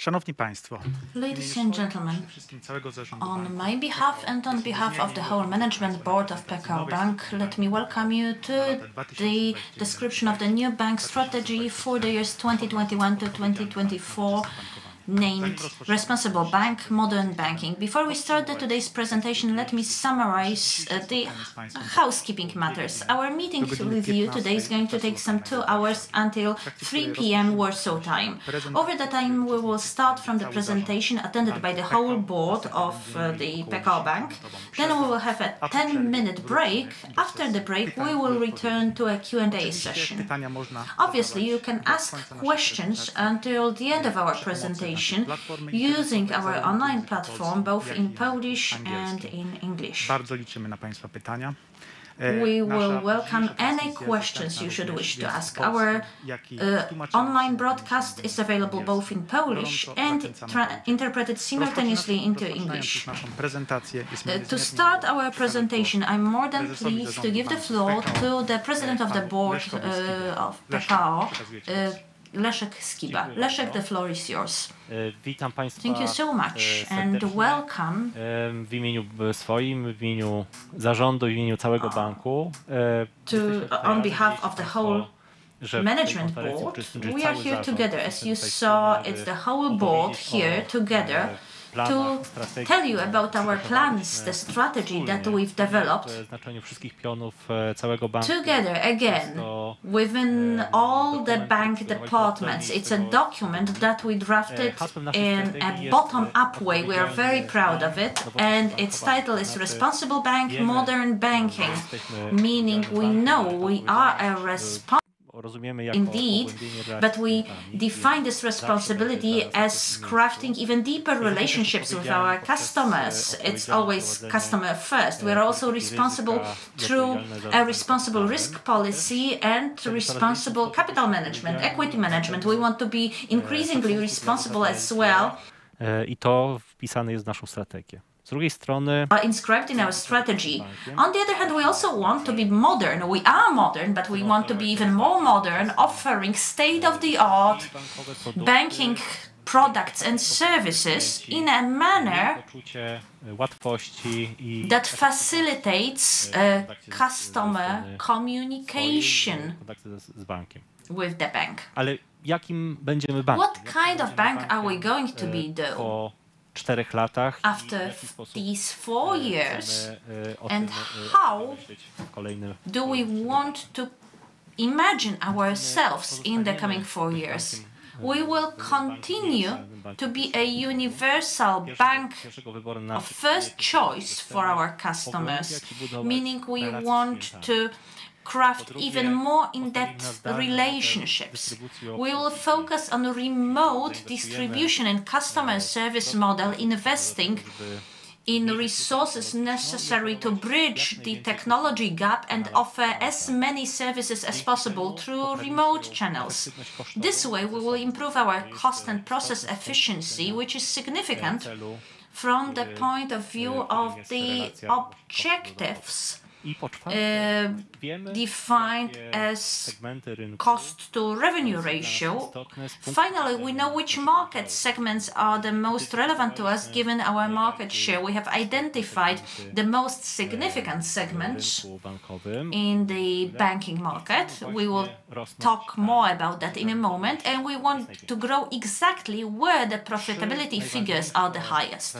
Szanowni Państwo, Ladies and gentlemen, on my behalf and on behalf of the whole management board of Pekao Bank, let me welcome you to the description of the new bank strategy for the years 2021 to 2024, named Responsible Bank, Modern Banking. Before we start today's presentation, let me summarize the housekeeping matters. Our meeting with you today is going to take some 2 hours until 3 p.m. Warsaw time. Over the time, we will start from the presentation attended by the whole board of the Pekao Bank. Then we will have a 10-minute break. After the break, we will return to a Q&A session. Obviously, you can ask questions until the end of our presentation using our online platform, both in Polish and in English. We will welcome any questions you should wish to ask. Our online broadcast is available both in Polish and interpreted simultaneously into English. To start our presentation, I'm more than pleased to give the floor to the President of the Board of Pekao, Leszek Skiba. Leszek, the floor is yours. Witam Państwa. Thank you so much and welcome. W imieniu swoim, w imieniu zarządu, w imieniu całego banku. On behalf of the whole management board, we are here together. As you saw, it's the whole board here together to tell you about our plans, the strategy that we've developed together again within all the bank departments. It's a document that we drafted in a bottom-up way. We are very proud of it, and its title is Responsible Bank, Modern Banking, meaning we know we are a responsible indeed, but we define this responsibility as crafting even deeper relationships with our customers. It's always customer first. We are also responsible through a responsible risk policy and responsible capital management, equity management. We want to be increasingly responsible as well. I to wpisane jest w naszą strategię. Z drugiej strony, inscribed in our strategy. On the other hand, we also want to be modern. We are modern, but we want to be even more modern, offering state-of-the-art banking products and services in a manner that facilitates customer communication with the bank. Ale jakim będziemy bankiem? What kind of bank are we going to be, though? After these 4 years, and how do we want to imagine ourselves in the coming 4 years? We will continue to be a universal bank of first choice for our customers, meaning we want to craft even more in-depth relationships. We will focus on remote distribution and customer service model, investing in resources necessary to bridge the technology gap and offer as many services as possible through remote channels. This way, we will improve our cost and process efficiency, which is significant from the point of view of the objectives defined as cost-to-revenue ratio. Finally, we know which market segments are the most relevant to us given our market share. We have identified the most significant segments in the banking market. We will talk more about that in a moment, and we want to grow exactly where the profitability figures are the highest.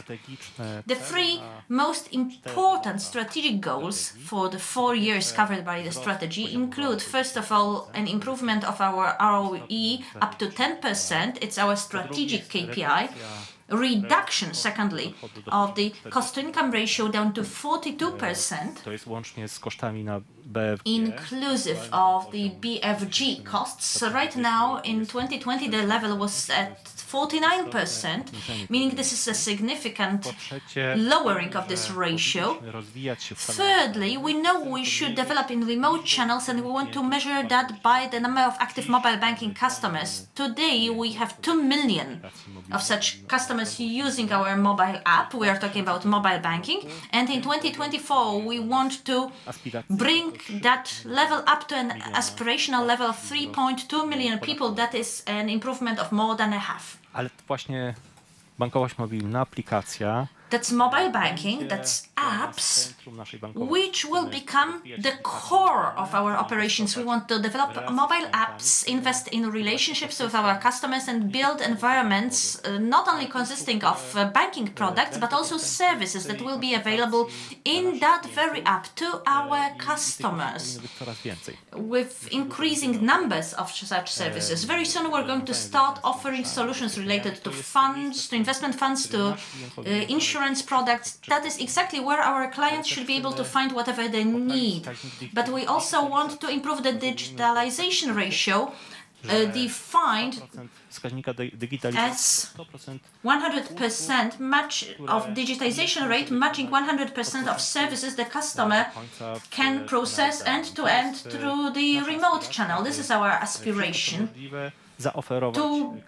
The 3 most important strategic goals for the 4 years covered by the strategy include, first of all, an improvement of our ROE up to 10%. It's our strategic KPI. Reduction, secondly, of the cost-to-income ratio down to 42%, inclusive of the BFG costs. So right now, in 2020, the level was at 49%, meaning this is a significant lowering of this ratio. Thirdly, we know we should develop in remote channels, and we want to measure that by the number of active mobile banking customers. Today, we have 2 million of such customers using our mobile app. We are talking about mobile banking. And in 2024, we want to bring that level up to an aspirational level of 3.2 million people. That is an improvement of more than a half. Ale właśnie bankowość mobilna, aplikacja. That's mobile banking, that's apps, which will become the core of our operations. We want to develop mobile apps, invest in relationships with our customers, and build environments not only consisting of banking products, but also services that will be available in that very app to our customers with increasing numbers of such services. Very soon we're going to start offering solutions related to funds, to investment funds, to insurance products. That is exactly where our clients should be able to find whatever they need. But we also want to improve the digitalization ratio, defined as 100% match of digitization rate, matching 100% of services the customer can process end-to-end through the remote channel. This is our aspiration. To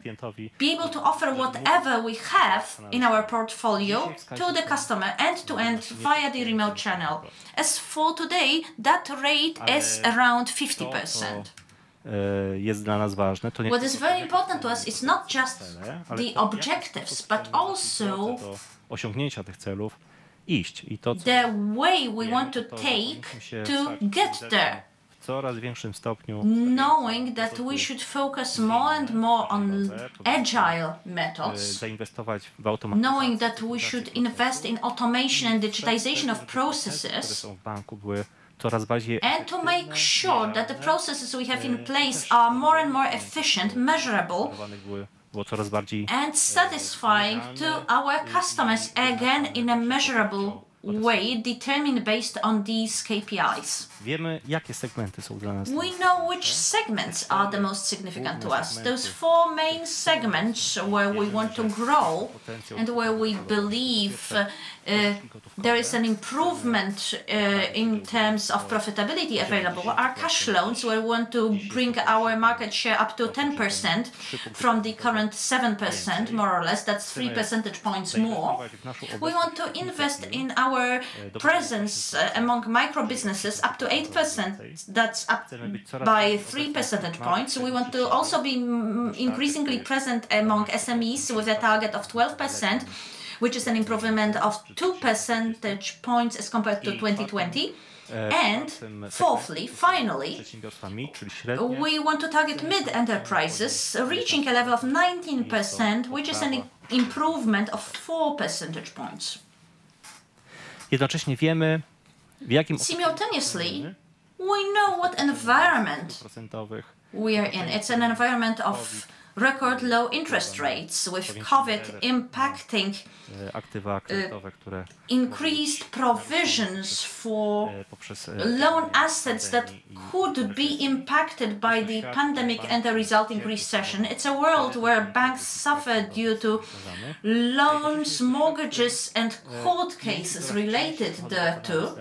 be able to offer whatever we have in our portfolio to the customer end-to-end via the remote channel. As for today, that rate is around 50%. What is very important to us is not just the objectives, but also the way we want to take to get there. Knowing that we should focus more and more on agile methods, knowing that we should invest in automation and digitization of processes, and to make sure that the processes we have in place are more and more efficient, measurable, and satisfying to our customers, again in a measurable way, determined based on these KPIs. We know which segments are the most significant to us. Those four main segments where we want to grow and where we believe there is an improvement in terms of profitability available are cash loans, where we want to bring our market share up to 10% from the current 7%, more or less. That's 3 percentage points more. We want to invest in our presence among micro businesses up to 8%. That's up by 3 percentage points. We want to also be increasingly present among SMEs with a target of 12%, which is an improvement of 2 percentage points as compared to 2020. And fourthly, finally, we want to target mid-enterprises, reaching a level of 19%, which is an improvement of 4 percentage points. Simultaneously, we know what environment we are in. It's an environment of record low interest rates, with COVID impacting increased provisions for loan assets that could be impacted by the pandemic and the resulting recession. It's a world where banks suffer due to loans, mortgages, and court cases related thereto.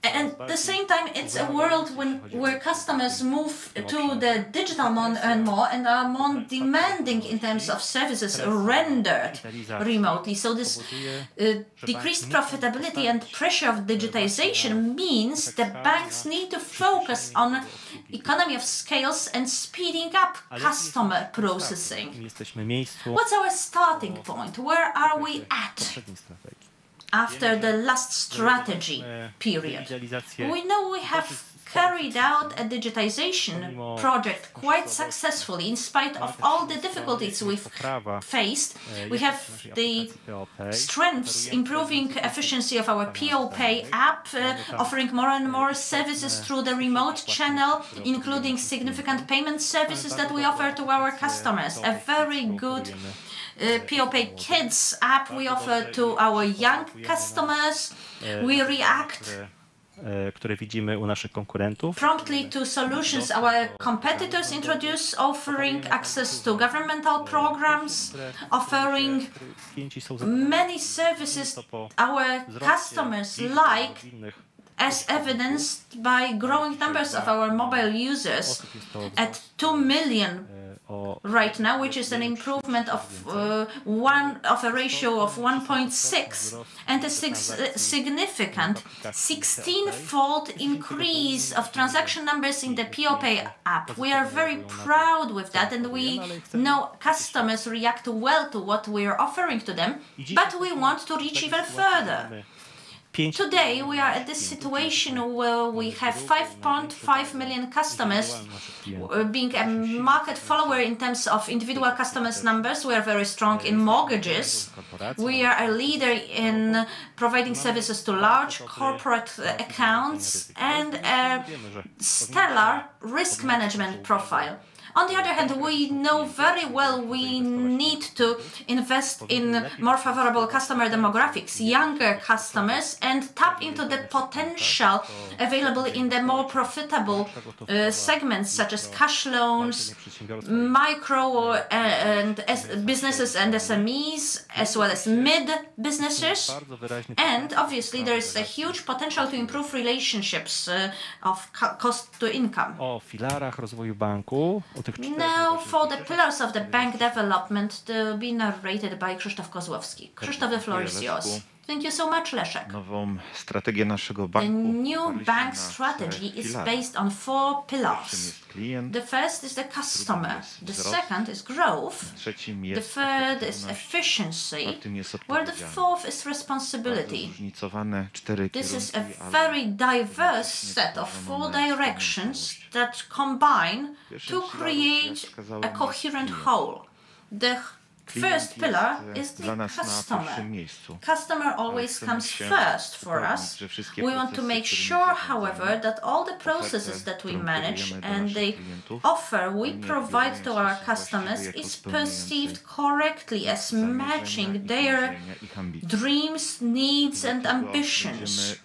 And at the same time, it's a world where customers move to the digital more and more and are more demanding in terms of services rendered remotely. So this decreased profitability and pressure of digitization means that banks need to focus on economy of scales and speeding up customer processing. What's our starting point? Where are we at after the last strategy period? We know we have carried out a digitization project quite successfully in spite of all the difficulties we've faced. We have the strengths improving efficiency of our PO Pay app, offering more and more services through the remote channel, including significant payment services that we offer to our customers. A very good PO Pay Kids app we offer to our young customers. We react promptly to solutions our competitors introduce, offering access to governmental programs, offering many services our customers like, as evidenced by growing numbers of our mobile users at 2 million right now, which is an improvement of a ratio of 1.6 and a significant 16-fold increase of transaction numbers in the POPay app. We are very proud with that, and we know customers react well to what we are offering to them, but we want to reach even further. Today, we are at this situation where we have 5.5 million customers. Being a market follower in terms of individual customers' numbers, we are very strong in mortgages. We are a leader in providing services to large corporate accounts and a stellar risk management profile. On the other hand, we know very well we need to invest in more favorable customer demographics, younger customers, and tap into the potential available in the more profitable segments such as cash loans, micro and businesses and SMEs, as well as mid businesses. And obviously, there is a huge potential to improve relationships of cost to income. Now for the pillars of the bank development to be narrated by Krzysztof Kozłowski. Krzysztof, the floor is yours. Thank you so much, Leszek. The new bank strategy is based on 4 pillars. The first is the customer, the second is growth, the third is efficiency, while the fourth is responsibility. This is a very diverse set of 4 directions that combine to create a coherent whole. The first pillar is the customer. Customer always comes first for us. We want to make sure, however, that all the processes that we manage and the offer we provide to our customers is perceived correctly as matching their dreams, needs, and ambitions.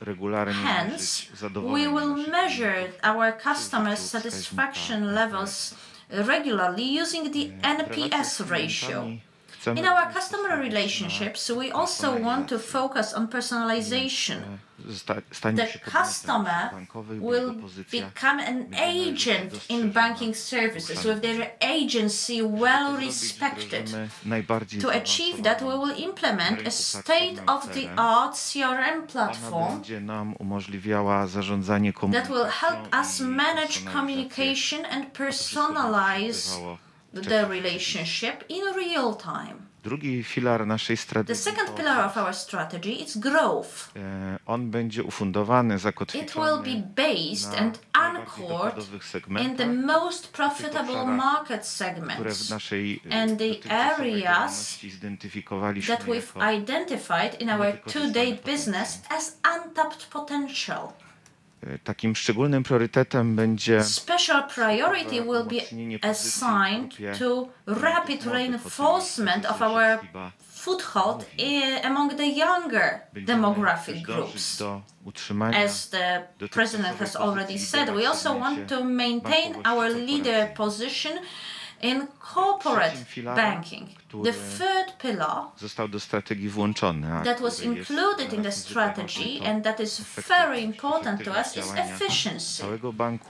Hence, we will measure our customers' satisfaction levels regularly using the NPS ratio. In our customer relationships, we also want to focus on personalization. The customer will become an agent in banking services with their agency well respected. To achieve that, we will implement a state-of-the-art CRM platform that will help us manage communication and personalize the relationship in real time. The second pillar of our strategy is growth. It will be based and anchored in the most profitable market segments and the areas that we've identified in our to-date business as untapped potential. Takim szczególnym priorytetem będzie special priority will be assigned to rapid reinforcement of our foothold among the younger demographic groups. As the President has already said, we also want to maintain our leader position in corporate banking. The third pillar that was included in the strategy and that is very important to us is efficiency.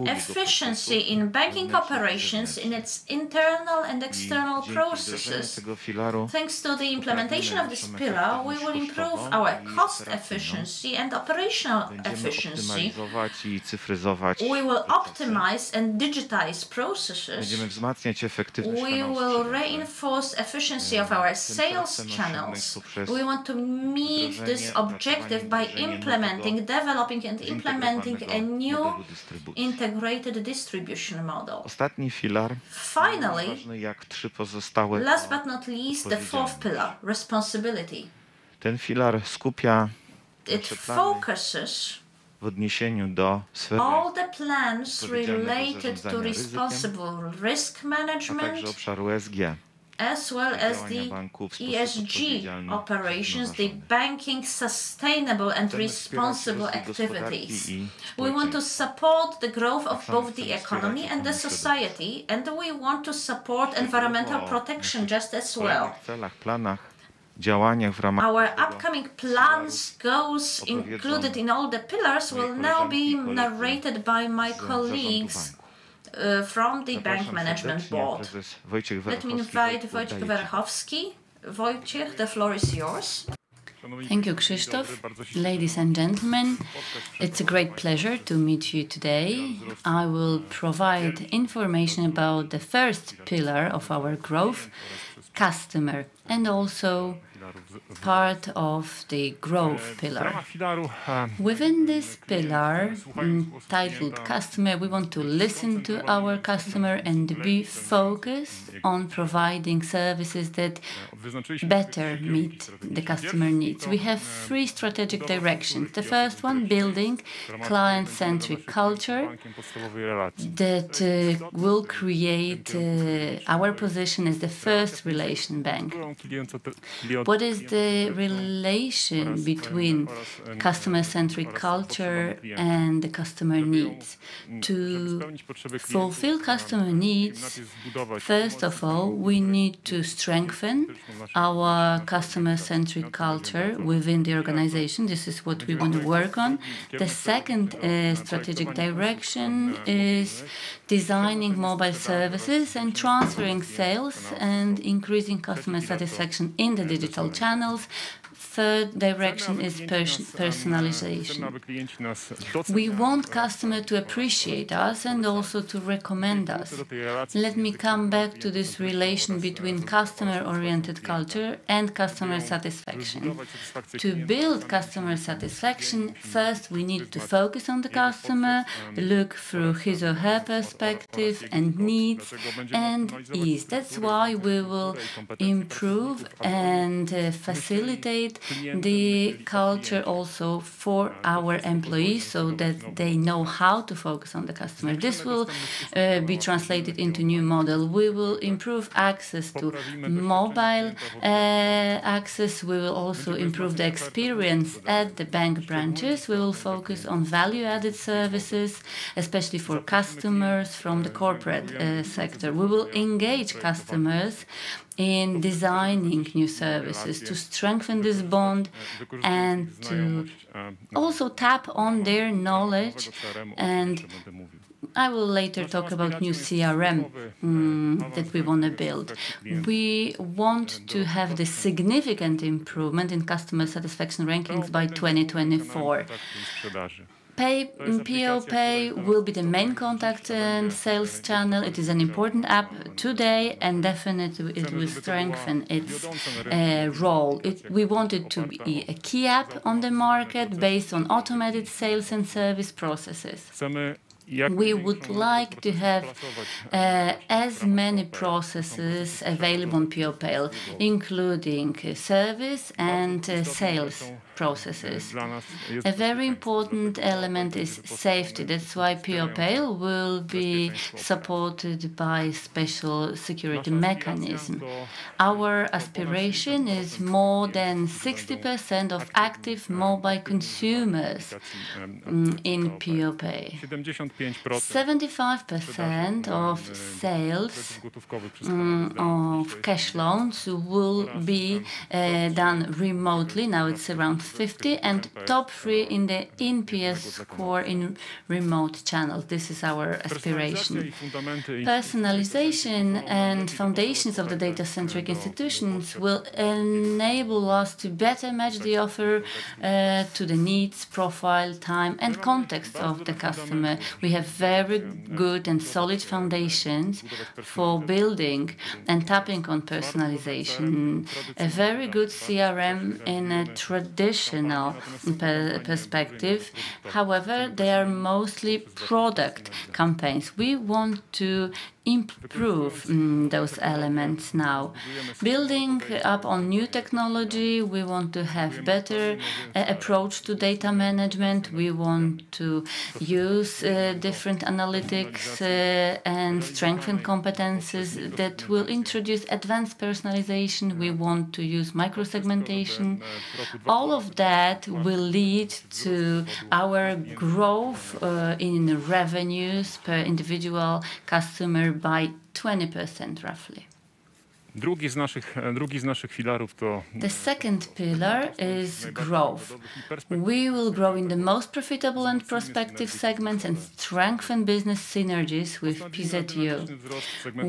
Efficiency in banking operations, in its internal and external processes. Thanks to the implementation of this pillar, we will improve our cost efficiency and operational efficiency. We will optimize and digitize processes. We will reinforce efficiency of our sales channels. We want to meet this objective by developing and implementing a new integrated distribution model. Finally, last but not least, the fourth pillar, responsibility. It focuses all the plans related to responsible risk management, as well as the ESG operations, the banking sustainable and responsible activities. We want to support the growth of both the economy and the society, and we want to support environmental protection just as well. Our upcoming plans, goals included in all the pillars will now be narrated by my colleagues from the Bank Management Board. Let me invite Wojciech Werchowski. Wojciech, the floor is yours. Thank you, Krzysztof. Ladies and gentlemen, it's a great pleasure to meet you today. I will provide information about the first pillar of our growth, customer, and also part of the growth pillar. Within this pillar, titled Customer, we want to listen to our customer and be focused on providing services that better meet the customer needs. We have three strategic directions. The first one, building client-centric culture that will create our position as the first relation bank. What is the relation between customer-centric culture and the customer needs? To fulfill customer needs, first of all, we need to strengthen our customer-centric culture within the organization. This is what we want to work on. The second strategic direction is designing mobile services and transferring sales and increasing customer satisfaction in the digital channels. Third direction is personalization. We want customers to appreciate us and also to recommend us. Let me come back to this relation between customer-oriented culture and customer satisfaction. To build customer satisfaction, first we need to focus on the customer, look through his or her perspective and needs and ease. That's why we will improve and facilitate the culture also for our employees so that they know how to focus on the customer. This will be translated into new model. We will improve access to mobile access. We will also improve the experience at the bank branches. We will focus on value-added services, especially for customers from the corporate sector. We will engage customers in designing new services to strengthen this bond and to also tap on their knowledge. And I will later talk about new CRM that we want to build. We want to have this significant improvement in customer satisfaction rankings by 2024. PO Pay will be the main contact and sales channel. It is an important app today and definitely it will strengthen its role. We want it to be a key app on the market based on automated sales and service processes. We would like to have as many processes available on PO Pay, including service and sales processes. A very important element is safety. That's why PO Pay will be supported by special security mechanism. Our aspiration is more than 60% of active mobile consumers in PO Pay. 75% of sales of cash loans will be done remotely. Now it's around 50 and top 3 in the NPS score in remote channels. This is our aspiration. Personalization and foundations of the data-centric institutions will enable us to better match the offer to the needs, profile, time and context of the customer. We have very good and solid foundations for building and tapping on personalization. A very good CRM in a traditional perspective. However, they are mostly product campaigns. We want to improve those elements now. Building up on new technology, we want to have better approach to data management. We want to use different analytics and strengthen competences that will introduce advanced personalization. We want to use microsegmentation. All of that will lead to our growth in revenues per individual customer by 20% roughly. The second pillar is growth. We will grow in the most profitable and prospective segments and strengthen business synergies with PZU.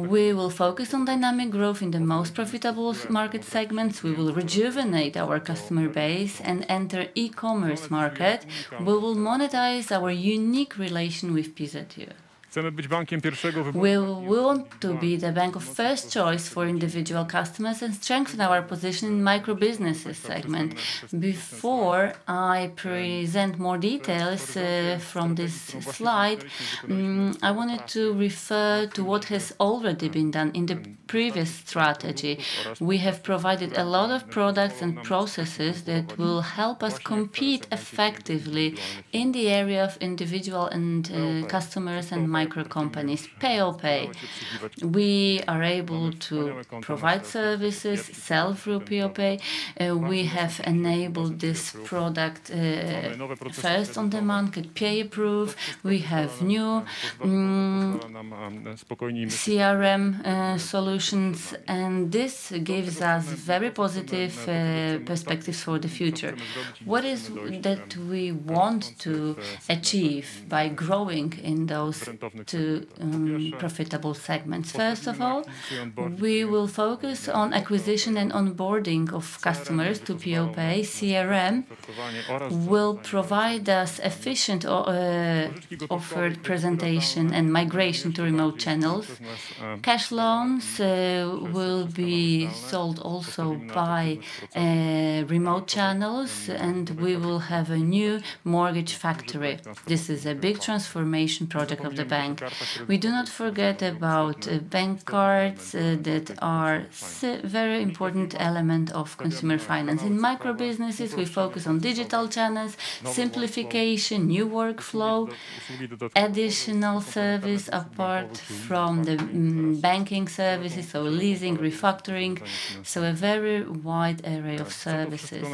We will focus on dynamic growth in the most profitable market segments. We will rejuvenate our customer base and enter e-commerce market. We will monetize our unique relation with PZU. We want to be the bank of first choice for individual customers and strengthen our position in micro-businesses segment. Before I present more details from this slide, I wanted to refer to what has already been done in the previous strategy. We have provided a lot of products and processes that will help us compete effectively in the area of individual and customers and micro companies. Pekao. We are able to provide services, sell through Pekao. We have enabled this product first on the market, Pay Approve. We have new CRM solutions, and this gives us very positive perspectives for the future. What is that we want to achieve by growing in those two profitable segments? First of all, we will focus on acquisition and onboarding of customers to Pekao. CRM will provide us efficient offered presentation and migration to remote channels. Cash loans will be sold also by remote channels, and we will have a new mortgage factory. This is a big transformation project of the bank. We do not forget about bank cards that are a very important element of consumer finance. In micro businesses, we focus on digital channels, simplification, new workflow, additional service apart from the banking services, so leasing, refactoring, so a very wide array of services.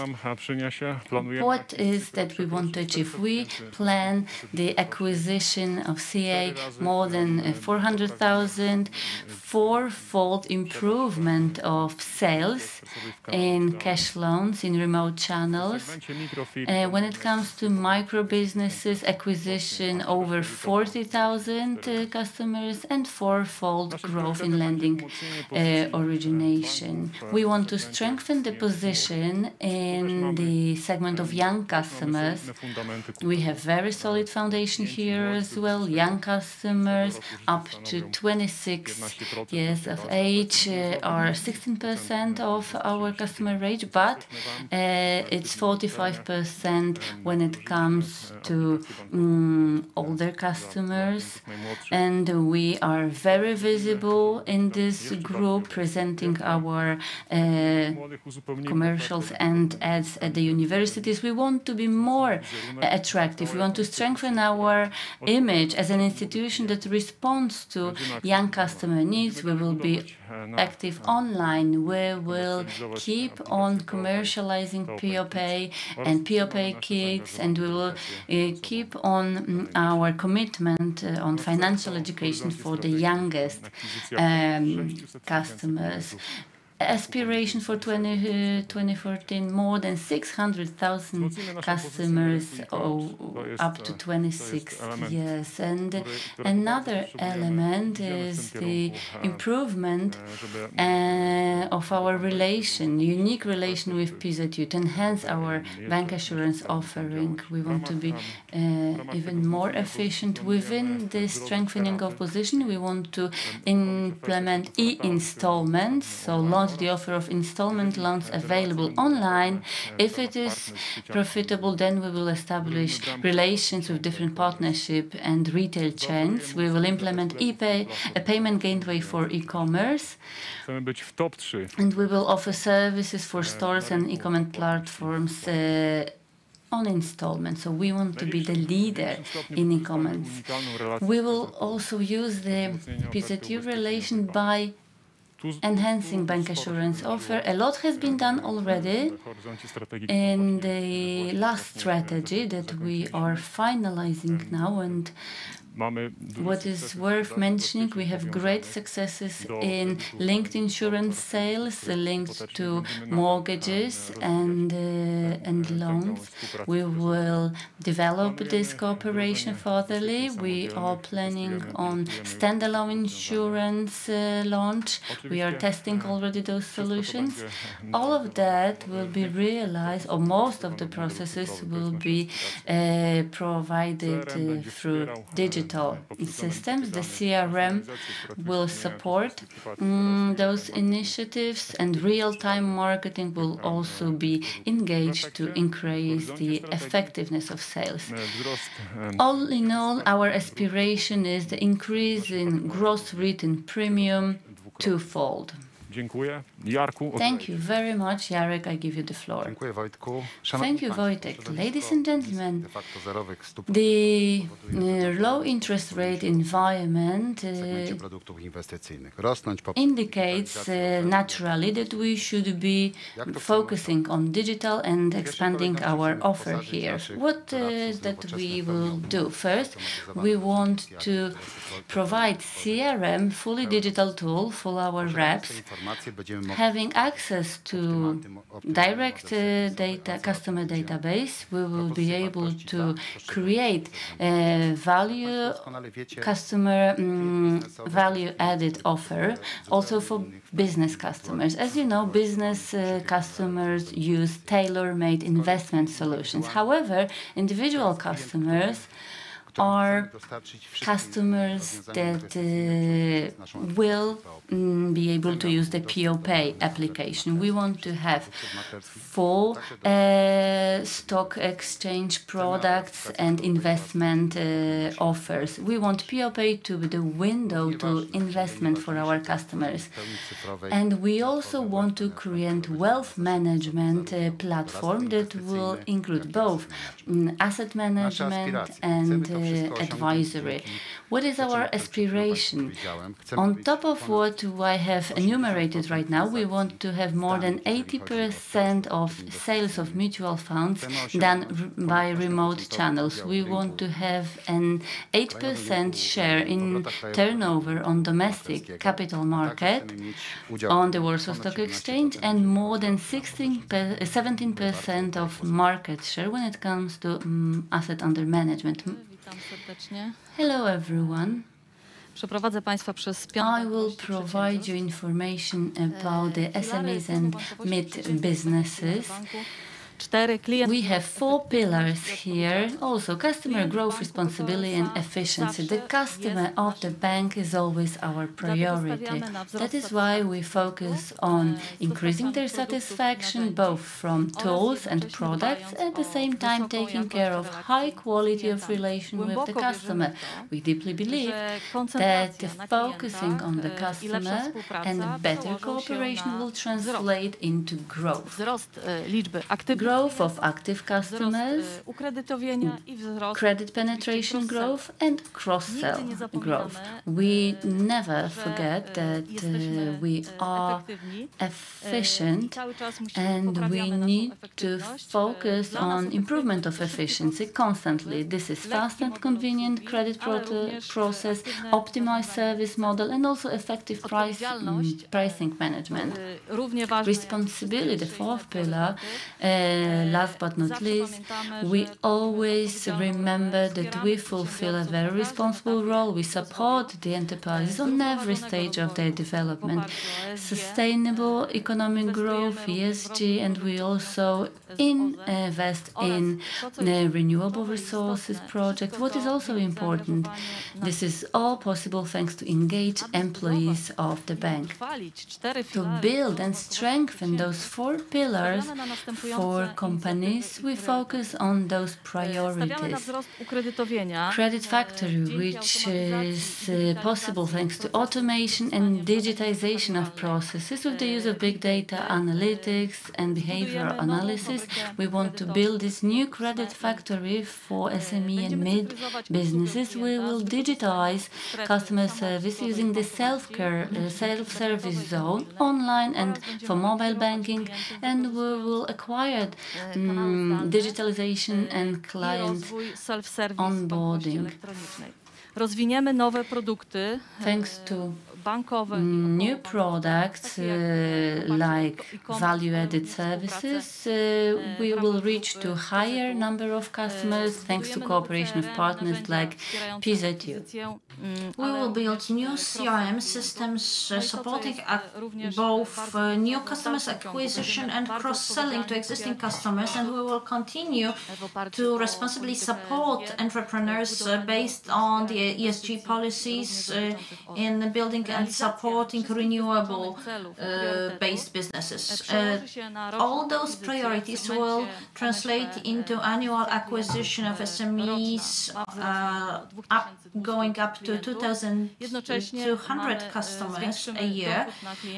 What is that we want to achieve? We plan the acquisition of CA more than 400,000, fourfold improvement of sales in cash loans in remote channels. When it comes to micro businesses, acquisition over 40,000 customers and fourfold growth in lending origination. We want to strengthen the position in the segment of young customers. We have very solid foundation here as well. Young customers up to 26 years of age are 16% of our customer rate, but it's 45% when it comes to older customers. And we are very visible in this group, presenting our commercials and ads at the universities. We want to be more attractive. We want to strengthen our image as an institution that responds to young customer needs. We will be active online. We will keep on commercializing Pekao and Pekao Kids, and we will keep on our commitment on financial education for the youngest customers. Aspiration for 2014, more than 600,000 customers up to 26 years. And another element is the improvement of our relation, unique relation with PZU, to enhance our bank assurance offering. We want to be even more efficient within the strengthening of position. We want to implement e-installments, so launch the offer of installment loans available online. If it is profitable, then we will establish relations with different partnership and retail chains. We will implement ePay, a payment gateway for e-commerce. And we will offer services for stores and e-commerce platforms on installment. So we want to be the leader in e-commerce. We will also use the PZU relation by enhancing bank assurance offer. A lot has been done already in the last strategy that we are finalizing now, and What is worth mentioning, we have great successes in linked insurance sales, linked to mortgages and loans. We will develop this cooperation furtherly. We are planning on standalone insurance launch. We are testing already those solutions. All of that will be realized, or most of the processes will be provided through digital systems. The CRM will support those initiatives, and real-time marketing will also be engaged to increase the effectiveness of sales. All in all, our aspiration is the increase in gross written premium twofold. Thank you very much, Jarek. I give you the floor. Thank you, Wojtek. Ladies and gentlemen, the low interest rate environment indicates naturally that we should be focusing on digital and expanding our offer here. What is that we will do? First, we want to provide CRM, fully digital tool for our reps. Having access to direct data, customer database, we will be able to create customer value added offer also for business customers. As you know, business customers use tailor-made investment solutions. However, individual customers are customers that will be able to use the POPay application. We want to have full stock exchange products and investment offers. We want POPay to be the window to investment for our customers. And we also want to create wealth management platform that will include both asset management and advisory. What is our aspiration? On top of what I have enumerated right now, we want to have more than 80% of sales of mutual funds done by remote channels. We want to have an 8% share in turnover on domestic capital market on the Warsaw Stock Exchange, and more than 17% of market share when it comes to asset under management. Hello everyone. I will provide you information about the SMEs and mid-businesses. We have 4 pillars here. Also, customer growth, responsibility and efficiency. The customer of the bank is always our priority. That is why we focus on increasing their satisfaction, both from tools and products, at the same time taking care of high quality of relation with the customer. We deeply believe that focusing on the customer and better cooperation will translate into growth. Growth of active customers, credit penetration growth, and cross-sell growth. We never forget that we are efficient and we need to focus on improvement of efficiency constantly. This is fast and convenient credit process, optimized service model, and also effective pricing management. Responsibility, the 4th pillar. Last but not least, we always remember that we fulfill a very responsible role. We support the enterprises on every stage of their development. Sustainable economic growth, ESG, and we also invest in renewable resources projects. What is also important, this is all possible thanks to engaged employees of the bank. To build and strengthen those 4 pillars for companies, we focus on those priorities. Credit factory, which is possible thanks to automation and digitization of processes with the use of big data analytics and behavioral analysis. We want to build this new credit factory for SME and mid businesses. We will digitize customer service using the self-service zone online and for mobile banking, and we will acquire digitalization and client onboarding. rozwiniemy nowe produkty. Thanks to new products like value-added services, we will reach to higher number of customers thanks to cooperation of partners like PZU. We will build new CRM systems supporting both new customers acquisition and cross-selling to existing customers, and we will continue to responsibly support entrepreneurs based on the ESG policies in building and supporting renewable-based businesses. All those priorities will translate into annual acquisition of SMEs going up to 2,200 customers a year.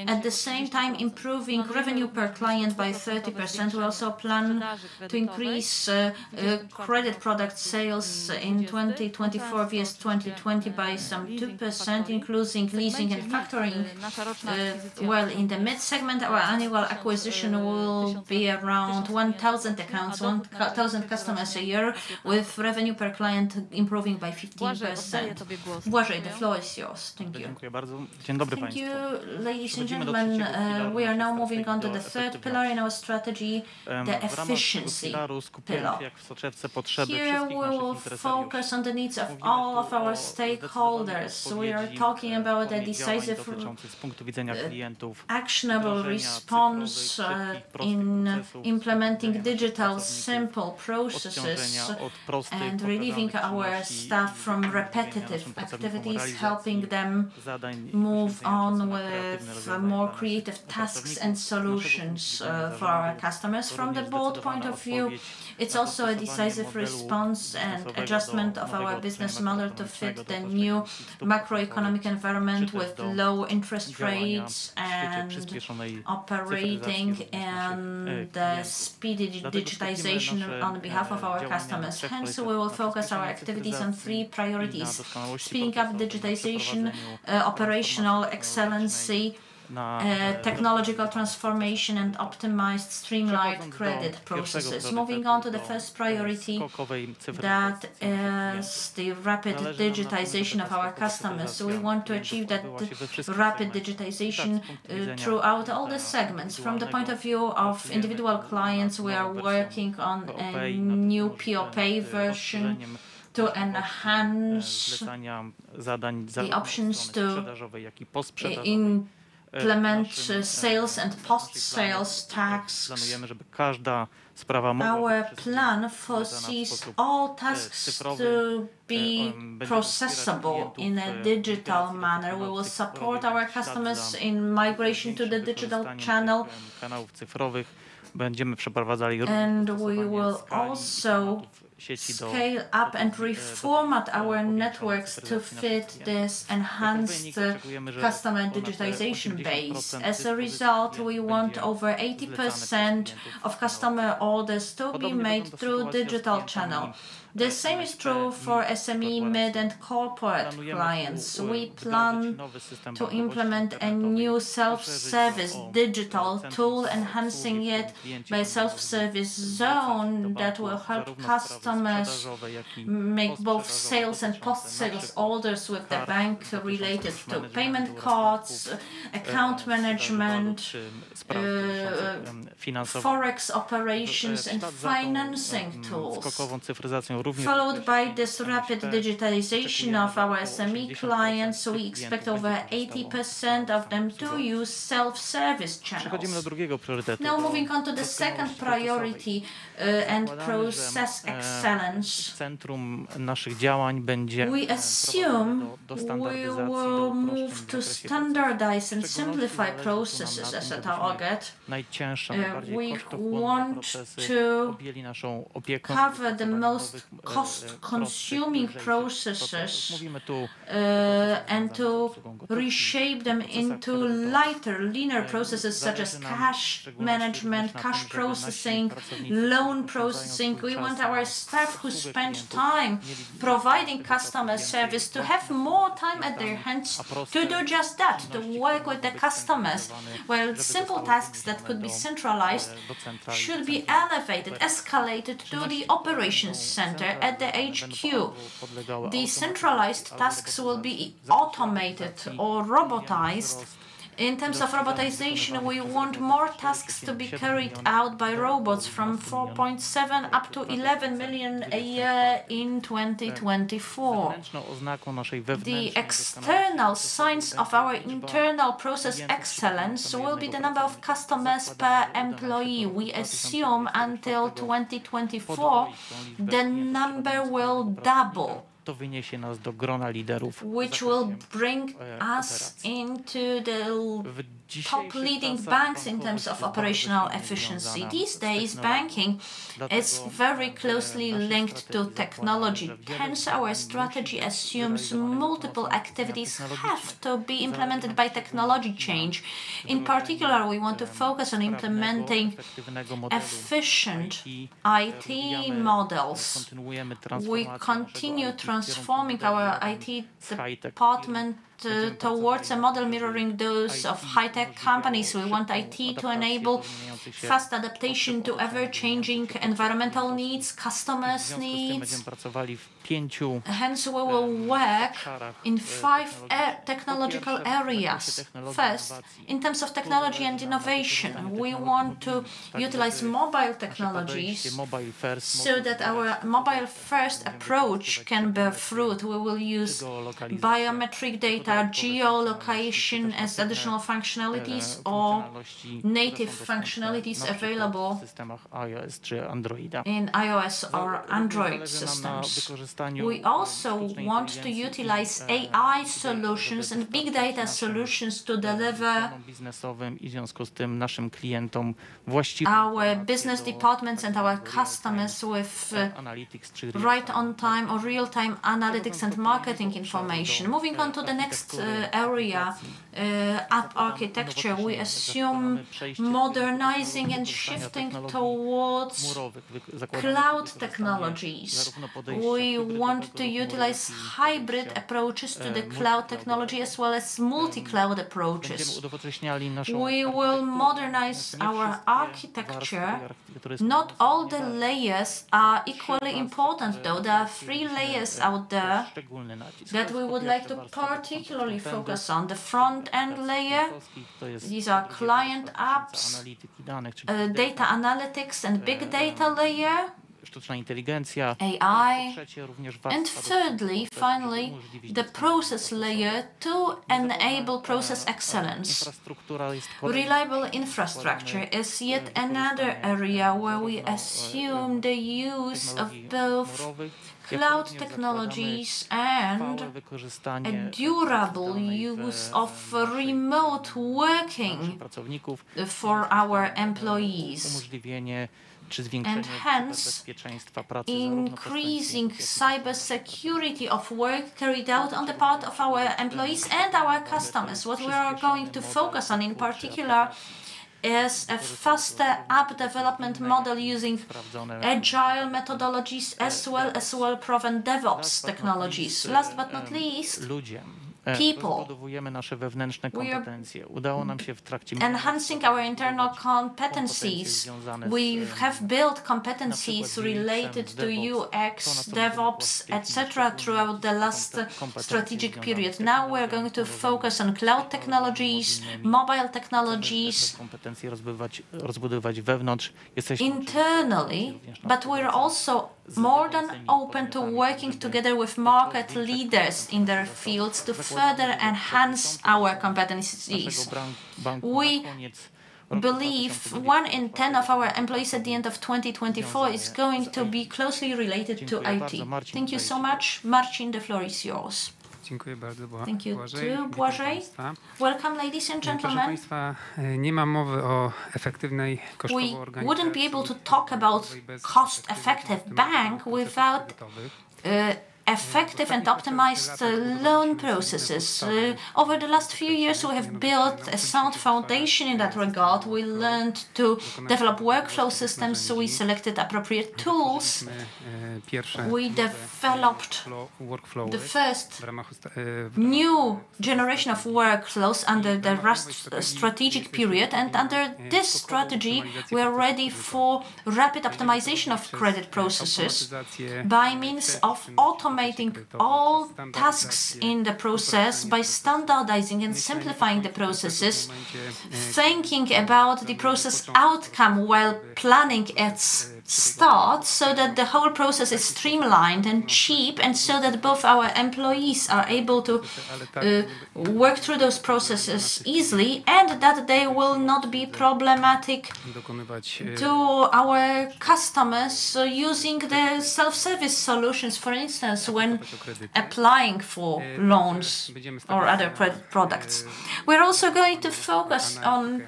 At the same time, improving revenue per client by 30%. We also plan to increase credit product sales in 2024 vs 2020 by some 2%, including leasing and factoring. Well, in the mid-segment, our annual acquisition will be around 1,000 accounts, 1,000 customers a year, with revenue per client improving by 15%. Błażej, the floor is yours. Thank you. Thank you, ladies and gentlemen. We are now moving on to the third pillar in our strategy, the efficiency pillar. Here we will focus on the needs of all of our stakeholders. We are talking about a decisive, actionable response in implementing digital, simple processes and relieving our staff from repetitive activities, helping them move on with more creative tasks and solutions for our customers. From the board point of view, it's also a decisive response and adjustment of our business model to fit the new macroeconomic environment with low interest rates and operating and the speedy digitization on behalf of our customers. Hence, we will focus our activities on three priorities: speeding up digitization, operational excellency, technological transformation, and optimized, streamlined credit processes. Moving on to the first priority, that is the rapid digitization of our customers. We want to achieve that rapid digitization throughout all the segments. From the point of view of individual clients, we are working on a new POPay version to enhance the options to implement sales and post-sales tasks. Our plan foresees all tasks to be processable in a digital manner. We will support our customers in migration to the digital channel, and we will also scale up and reformat our networks to fit this enhanced customer digitization base. As a result, we want over 80% of customer orders to be made through digital channel. The same is true for SME, mid and corporate clients. We plan to implement a new self-service digital tool, enhancing it by a self-service zone that will help customers make both sales and post-sales orders with the bank related to payment cards, account management, forex operations and financing tools. Followed by this rapid digitalization of our SME clients, we expect over 80% of them to use self-service channels. Now moving on to the second priority and process excellence. We assume we will move to standardize and simplify processes as a target. We want to cover the most cost-consuming processes and to reshape them into lighter, leaner processes such as cash management, cash processing, loan loan processing. We want our staff who spend time providing customer service to have more time at their hands to do just that, to work with the customers, while simple tasks that could be centralized should be elevated, escalated to the operations center at the HQ. The centralized tasks will be automated or robotized. In terms of robotization, we want more tasks to be carried out by robots from 4.7 up to 11 million a year in 2024. The external signs of our internal process excellence will be the number of customers per employee. We assume until 2024 the number will double, which will bring us into the top leading banks in terms of operational efficiency. These days, banking is very closely linked to technology. Hence, our strategy assumes multiple activities have to be implemented by technology change. In particular, we want to focus on implementing efficient IT models. We continue transforming our IT department towards a model mirroring those of high-tech companies. We want IT to enable fast adaptation to ever-changing environmental needs, customers' needs. Hence, we will work in 5 technological areas. First, in terms of technology and innovation, we want to utilize mobile technologies so that our mobile-first approach can bear fruit. We will use biometric data, geolocation as additional functionalities or native functionalities available in iOS or Android systems. We also want to utilize AI solutions and big data solutions to deliver our business departments and our customers with right-on-time or real-time analytics and marketing information. Moving on to the next area, app architecture, we assume modernizing and shifting towards cloud technologies. We want to utilize hybrid approaches to the cloud technology as well as multi-cloud approaches. We will modernize our architecture. Not all the layers are equally important, though. There are 3 layers out there that we would like to particularly focus on. The front-end layer, these are client apps, data analytics and big data layer, AI, and thirdly, finally, the process layer to enable process excellence. Reliable infrastructure is yet another area where we assume the use of both cloud technologies and a durable use of remote working for our employees, and hence increasing cybersecurity of work carried out on the part of our employees and our customers. What we are going to focus on in particular is a faster app development model using agile methodologies as well as well-proven DevOps technologies. Last but not least, people. We are enhancing our internal competencies. We have built competencies related to UX, DevOps, etc. throughout the last strategic period. Now we're going to focus on cloud technologies, mobile technologies, internally, but we're also more than open to working together with market leaders in their fields to further enhance our competencies. We believe 1 in 10 of our employees at the end of 2024 is going to be closely related to IT. Thank you so much. Marcin, the floor is yours. Thank you too, Błażej. Welcome, ladies and gentlemen. We wouldn't be able to talk about cost-effective bank without effective and optimized loan processes. Over the last few years, we have built a sound foundation in that regard. We learned to develop workflow systems, so we selected appropriate tools. We developed the first new generation of workflows under the strategic period, and under this strategy, we are ready for rapid optimization of credit processes by means of automating all tasks in the process, by standardizing and simplifying the processes, thinking about the process outcome while planning its start, so that the whole process is streamlined and cheap, and so that both our employees are able to work through those processes easily, and that they will not be problematic to our customers using the self-service solutions, for instance, when applying for loans or other credit products. We're also going to focus on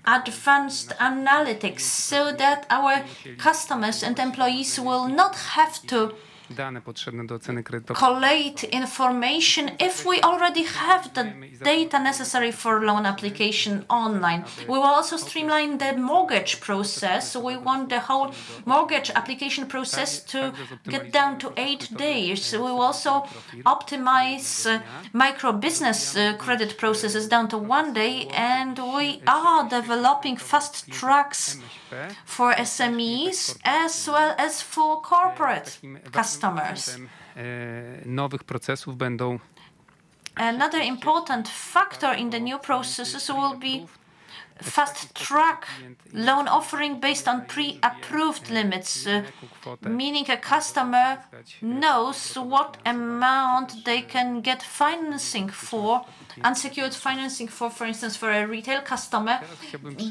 advanced analytics, so that our customers and employees will not have to collate information if we already have the data necessary for loan application online. We will also streamline the mortgage process. We want the whole mortgage application process to get down to 8 days. We will also optimize micro business credit processes down to 1 day, and we are developing fast tracks for SMEs as well as for corporate customers. Another important factor in the new processes will be fast-track loan offering based on pre-approved limits, meaning a customer knows what amount they can get financing for, unsecured financing for instance, for a retail customer,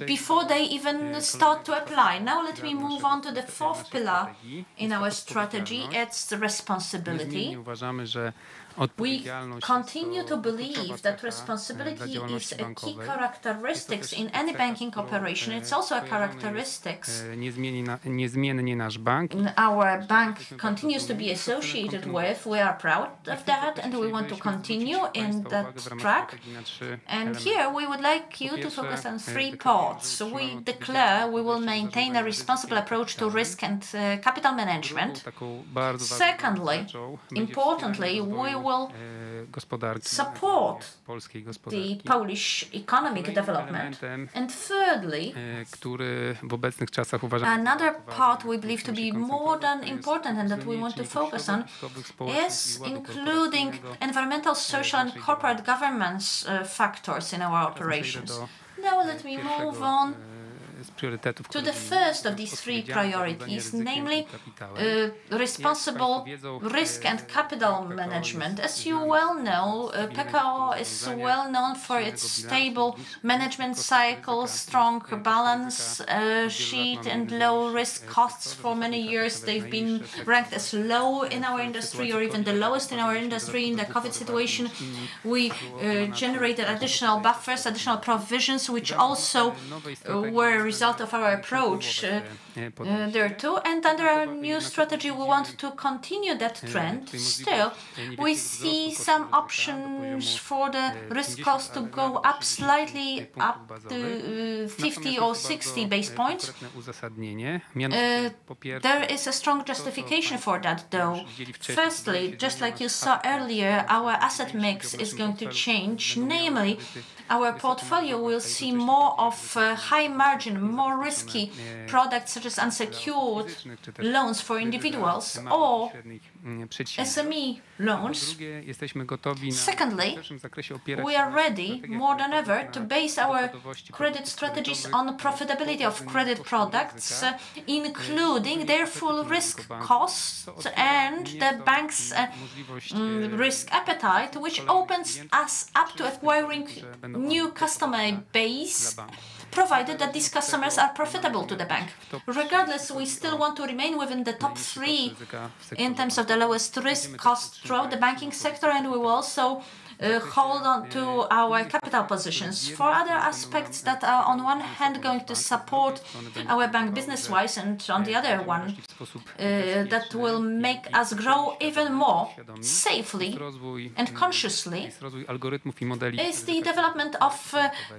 before they even start to apply. Now let me move on to the fourth pillar in our strategy. It's the responsibility. We continue to believe that responsibility is a key characteristic in any banking operation. It's also a characteristic our bank continues to be associated with. We are proud of that, and we want to continue in that track. And here we would like you to focus on 3 parts. We declare we will maintain a responsible approach to risk and capital management. Secondly, importantly, we will support the Polish economic development. And thirdly, another part we believe to be more than important and that we want to focus on is including environmental, social, and corporate governance factors in our operations. Now let me move on to the first of these 3 priorities, namely responsible risk and capital management. As you well know, Pekao is well known for its stable management cycle, strong balance sheet, and low risk costs. For many years, they've been ranked as low in our industry, or even the lowest in our industry. In the COVID situation, we generated additional buffers, additional provisions, which also were a result of our approach there too. And under our new strategy, we want to continue that trend. Still, we see some options for the risk cost to go up slightly, up to 50 or 60 base points. There is a strong justification for that, though. Firstly, just like you saw earlier, our asset mix is going to change. Namely, our portfolio will see more of high margin, more risky products such as unsecured loans for individuals or SME loans. Secondly, we are ready more than ever to base our credit strategies on profitability of credit products, including their full risk costs and the bank's risk appetite, which opens us up to acquiring new customer base, provided that these customers are profitable to the bank. Regardless, we still want to remain within the top 3 in terms of the lowest risk cost throughout the banking sector, and we will also hold on to our capital positions. For other aspects that are on one hand going to support our bank business-wise, and on the other one that will make us grow even more safely and consciously, is the development of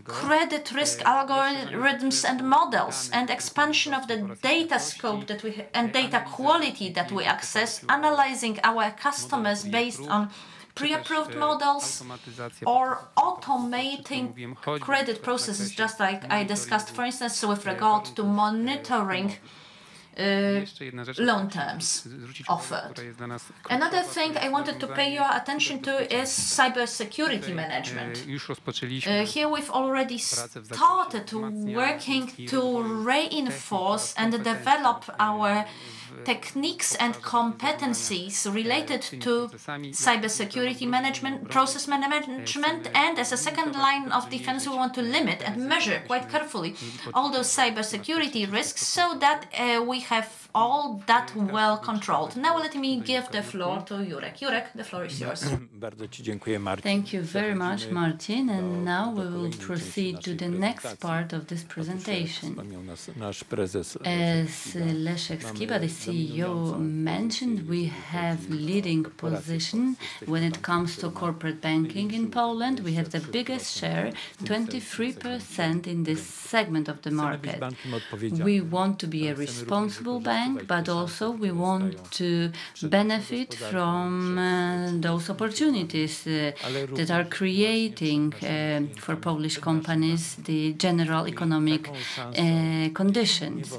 credit risk algorithms and models, and expansion of the data scope that we and data quality that we access, analyzing our customers based on pre-approved models, or automating credit processes, just like I discussed, for instance, with regard to monitoring loan terms offered. Another thing I wanted to pay your attention to is cybersecurity management. Here we've already started working to reinforce and develop our techniques and competencies related to cybersecurity management, process management, and as a second line of defense, we want to limit and measure quite carefully all those cybersecurity risks so that we have all that well controlled. Now let me give the floor to Jurek. Jurek, the floor is yours. Thank you very much, Martin. And now we will proceed to the next part of this presentation. As Leszek Skiba, the CEO, mentioned, we have leading position when it comes to corporate banking in Poland. We have the biggest share, 23% in this segment of the market. We want to be a responsible bank, but also we want to benefit from those opportunities that are creating for Polish companies the general economic conditions.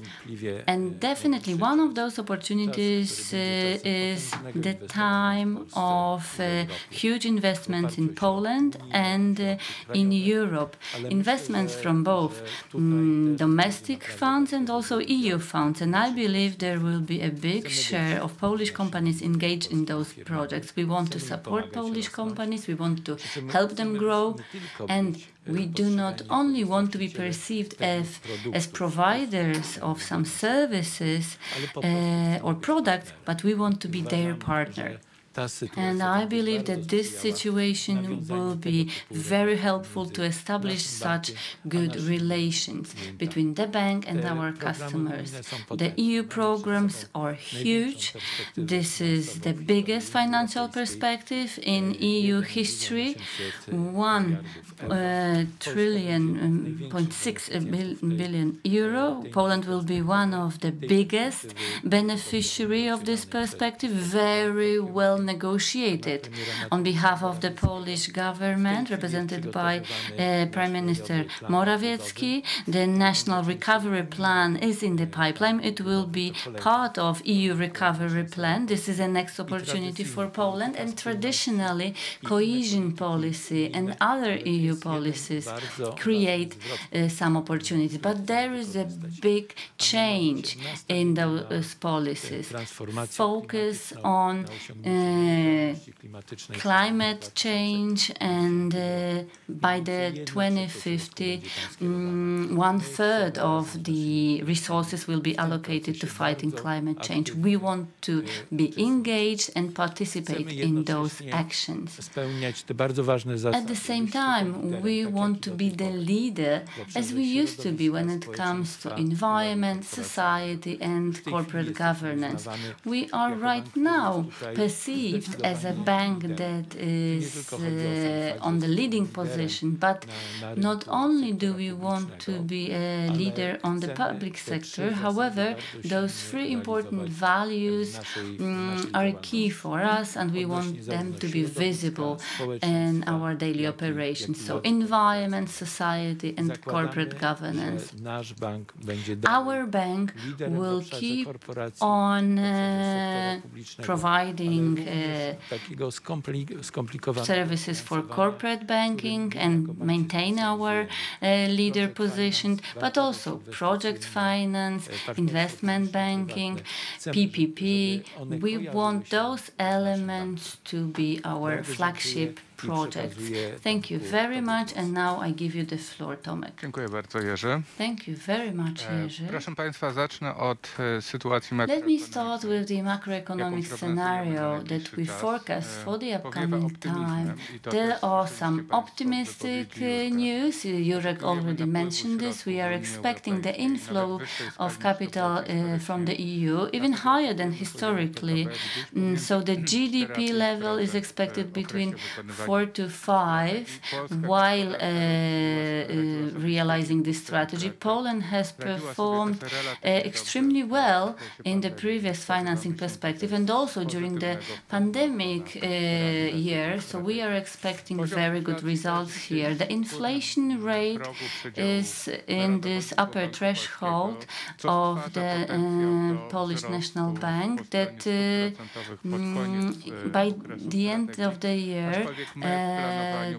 And definitely one of those opportunities is the time of huge investments in Poland and in Europe. Investments from both domestic funds and also EU funds. And I believe there will be a big share of Polish companies engaged in those projects. We want to support Polish companies, we want to help them grow, and we do not only want to be perceived as providers of some services or products, but we want to be their partner. And I believe that this situation will be very helpful to establish such good relations between the bank and our customers. The EU programs are huge. This is the biggest financial perspective in EU history. 1.6 billion euro. Poland will be one of the biggest beneficiary of this perspective. Very well negotiated on behalf of the Polish government, represented by Prime Minister Morawiecki. The National Recovery Plan is in the pipeline. It will be part of EU recovery plan. This is a next opportunity for Poland, and traditionally cohesion policy and other EU policies create some opportunities. But there is a big change in those policies. Focus on climate change, and by the 2050, 1/3 of the resources will be allocated to fighting climate change. We want to be engaged and participate in those actions. At the same time, we want to be the leader, as we used to be when it comes to environment, society, and corporate governance. We are right now perceived as a bank that is on the leading position, but not only do we want to be a leader on the public sector, however, those three important values are key for us, and we want them to be visible in our daily operations. So environment, society, and corporate governance. Our bank will keep on providing services for corporate banking and maintain our leader position, but also project finance, investment banking, PPP. We want those elements to be our flagship projects. Thank you very much, and now I give you the floor, Tomek. Dziękuję bardzo, Jerzy. Thank you very much, Jerzy. Proszę Państwa, zacznę od sytuacji Let me start with the macroeconomic scenario that we forecast for the upcoming time. There are some optimistic news. Jurek already mentioned this. We are expecting the inflow of capital from the EU even higher than historically. So the GDP level is expected between 4 to 5 while realizing this strategy. Poland has performed extremely well in the previous financing perspective and also during the pandemic year. So we are expecting very good results here. The inflation rate is in this upper threshold of the Polish National Bank that by the end of the year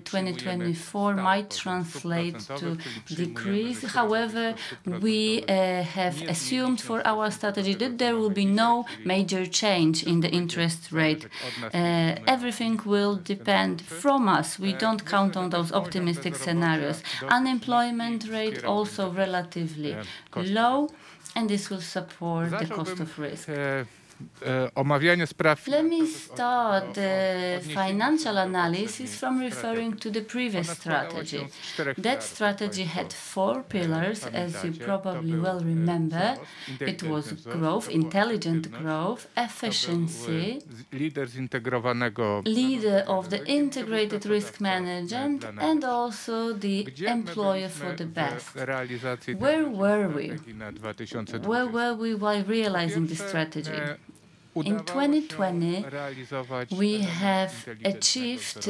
2024 might translate to decrease. However, we have assumed for our strategy that there will be no major change in the interest rate. Everything will depend from us. We don't count on those optimistic scenarios. Unemployment rate also relatively low, and this will support the cost of risk. Let me start the financial analysis from referring to the previous strategy. That strategy had 4 pillars, as you probably well remember. It was growth, intelligent growth, efficiency, leader of the integrated risk management, and also the employer for the best. Where were we? Where were we while realizing this strategy? In 2020, we have achieved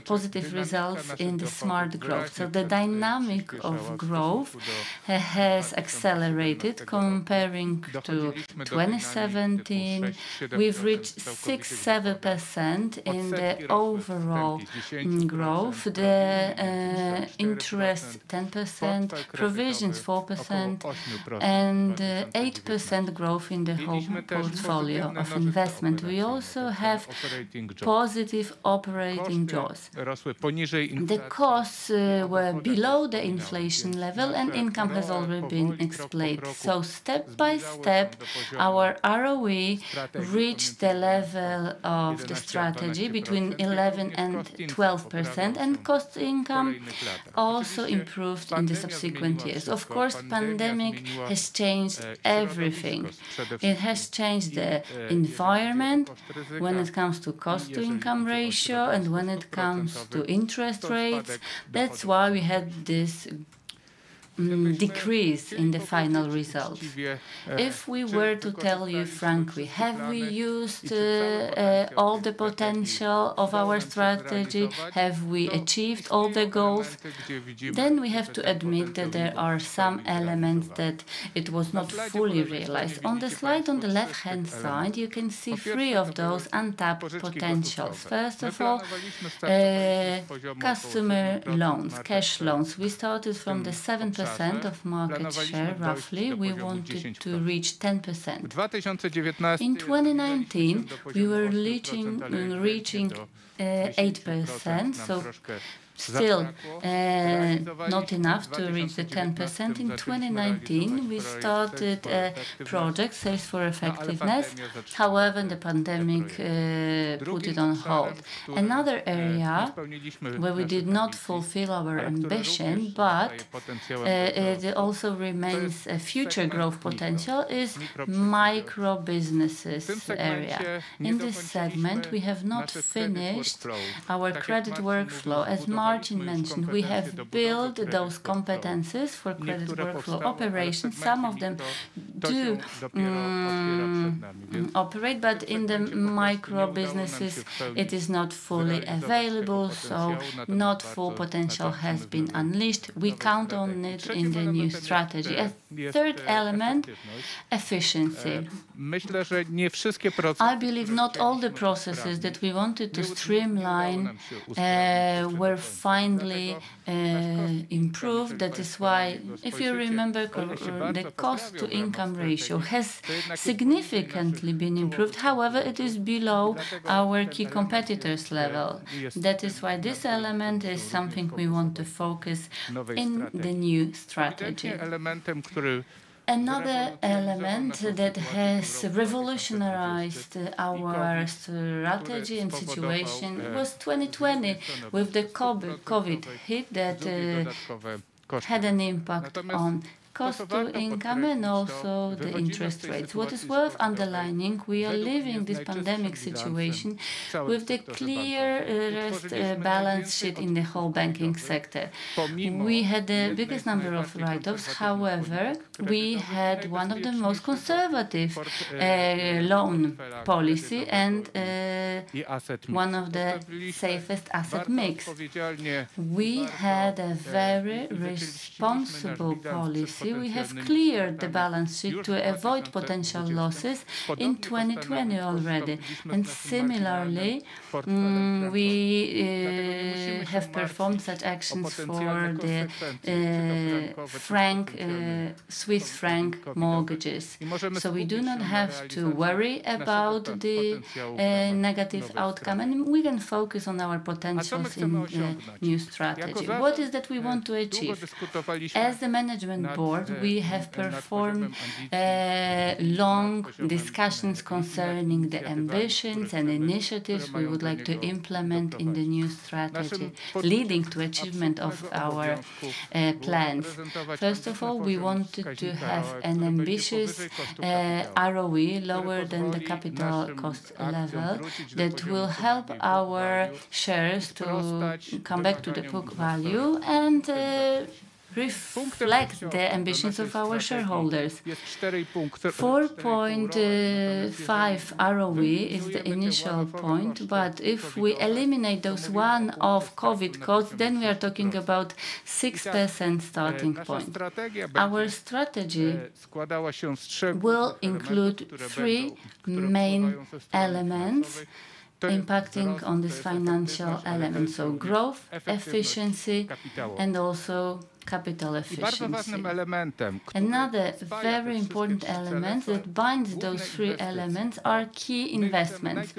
positive results in the smart growth. So the dynamic of growth has accelerated comparing to 2017. We've reached 6-7% in the overall growth. The interest 10%, provisions 4%, and 8% growth in the whole portfolio of investment. We also have positive operating jaws. The costs were below the inflation level and income has already been explained. So step by step, our ROE reached the level of the strategy between 11 and 12%, and cost income also improved in the subsequent years. Of course, pandemic has changed everything. It has changed the environment when it comes to cost-to-income ratio and when it comes to interest rates. That's why we had this decrease in the final results. If we were to tell you frankly, have we used all the potential of our strategy? Have we achieved all the goals? Then we have to admit that there are some elements that it was not fully realized. On the slide on the left-hand side, you can see 3 of those untapped potentials. First of all, customer loans, cash loans. We started from the 7% of market share, roughly. We wanted to reach 10%. In 2019, we were reaching 8%, so still not enough to reach the 10%. In 2019, we started a project, Sales for Effectiveness. However, the pandemic put it on hold. Another area where we did not fulfill our ambition, but it also remains a future growth potential, is micro businesses area. In this segment, we have not finished our credit workflow. As Martin mentioned, we have built those competences for credit workflow operations. Some of them do operate, but in the micro businesses, it is not fully available, so not full potential has been unleashed. We count on it in the new strategy. As third element, efficiency. I believe not all the processes that we wanted to streamline were finally improved. That is why, if you remember, the cost-to-income ratio has significantly been improved. However, it is below our key competitors' level. That is why this element is something we want to focus in the new strategy. Another element that has revolutionized our strategy and situation was 2020 with the COVID hit that had an impact on cost to income and also the interest rates. What is worth underlining, we are living this pandemic situation with the clearest balance sheet in the whole banking sector. We had the biggest number of write-offs. However, we had one of the most conservative loan policy and one of the safest asset mix. We had a very responsible policy. We have cleared the balance sheet to avoid potential losses in 2020 already. And similarly, we have performed such actions for the Swiss franc mortgages. So we do not have to worry about the negative outcome, and we can focus on our potentials in the new strategy. What is that we want to achieve? As the management board, we have performed long discussions concerning the ambitions and initiatives we would like to implement in the new strategy, leading to achievement of our plans. First of all, we wanted to have an ambitious ROE lower than the capital cost level that will help our shares to come back to the book value and reflect the ambitions of our shareholders. 4.5 ROE is the initial point, but if we eliminate those one-off COVID costs, then we are talking about 6% starting point. Our strategy will include three main elements impacting on this financial element, so growth, efficiency, and also capital efficiency. Another very important element that binds those three elements are key investments.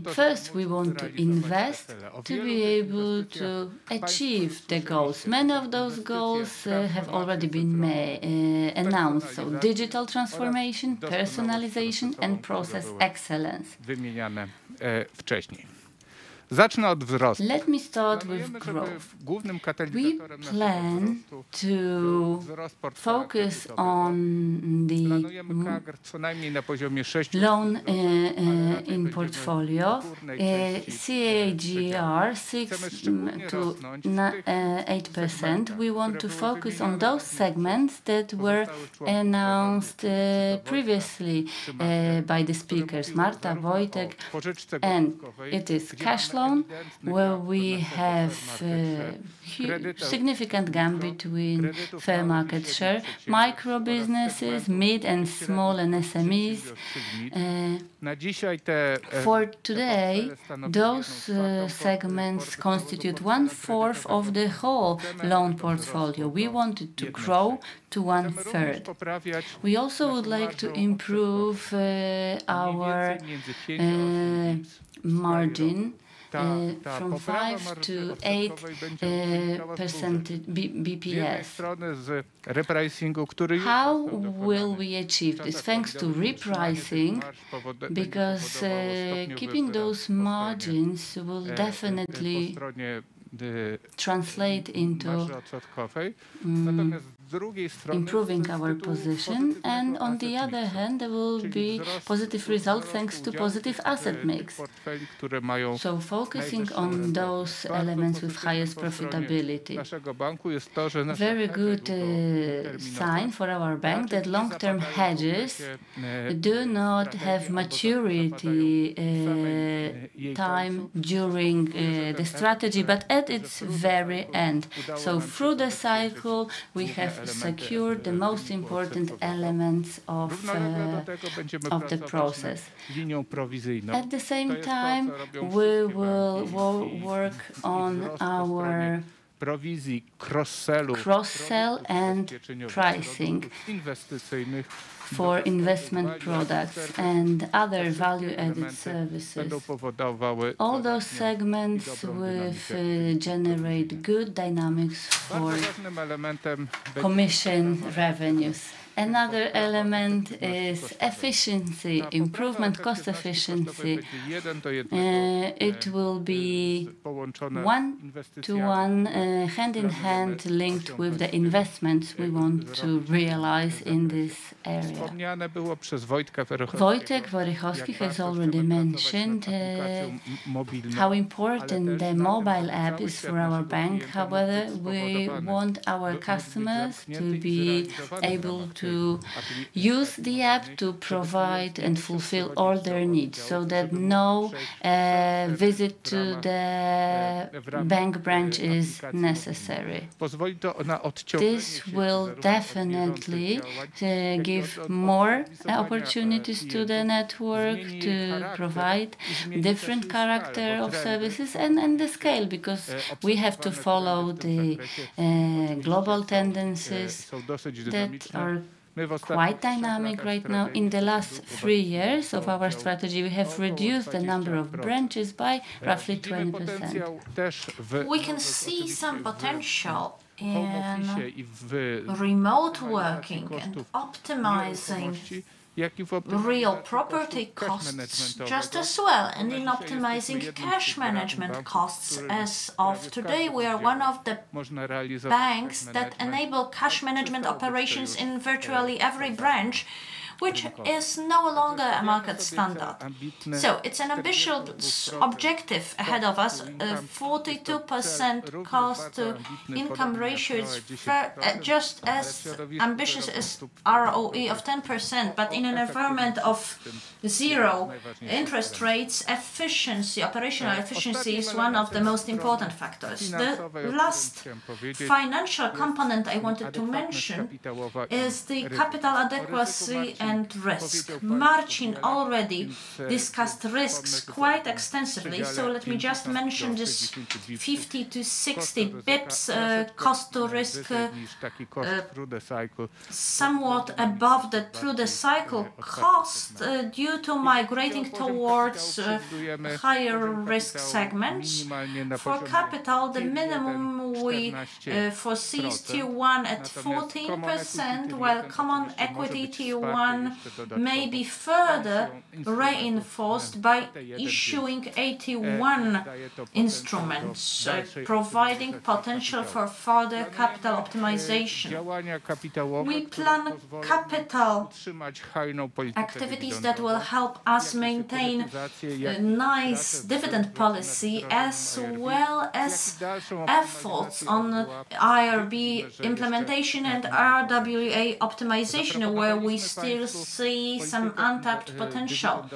First, we want to invest to be able to achieve the goals. Many of those goals have already been announced, so digital transformation, personalization, and process excellence. Let me start with growth. We plan to focus on the loan in portfolio, CAGR 6 to 8%. We want to focus on those segments that were announced previously by the speakers, Marta, Wojtek, and it is cash loan, where we have significant gap between fair market share, micro businesses, mid and small and SMEs. For today, those segments constitute 1/4 of the whole loan portfolio. We wanted to grow to 1/3. We also would like to improve our margin from 5 to 8 BPS. How will we achieve this? Thanks to repricing, because keeping those margins will definitely translate into improving our position, and on the other hand, there will be positive results thanks to positive asset mix. So focusing on those elements with highest profitability. Very good sign for our bank that long-term hedges do not have maturity time during the strategy, but at its very end. So through the cycle, we have have secured the most important elements of the process. At the same time, we will work on our cross-sell and pricing for investment products and other value-added services. All those segments will generate good dynamics for commission revenues. Another element is efficiency, improvement, cost efficiency. It will be one-to-one, hand-in-hand linked with the investments we want to realize in this area. Wojtek Worychowski has already mentioned how important the mobile app is for our bank. However, we want our customers to be able to use the app to provide and fulfill all their needs, so that no visit to the bank branch is necessary. This will definitely give more opportunities to the network to provide different character of services and the scale, because we have to follow the global tendencies that are quite dynamic right now. In the last 3 years of our strategy, we have reduced the number of branches by roughly 20%. We can see some potential in remote working and optimizing real property costs just as well, and in optimizing cash management costs. As of today, we are one of the banks that enable cash management operations in virtually every branch, which is no longer a market standard. So it's an ambitious objective ahead of us. 42% cost-to-income ratio is just as ambitious as ROE of 10%, but in an environment of zero interest rates, efficiency, operational efficiency is one of the most important factors. The last financial component I wanted to mention is the capital adequacy and risk. Marcin already discussed risks quite extensively, so let me just mention this 50 to 60 bips cost to risk, somewhat above the through the cycle cost due to migrating towards higher risk segments. For capital, the minimum we foresee is Tier 1 at 14%, while common equity Tier 1 may be further reinforced by issuing AT1 instruments, providing potential for further capital optimization. We plan capital activities that will help us maintain a nice dividend policy, as well as efforts on IRB implementation and RWA optimization, where we still see some untapped potential.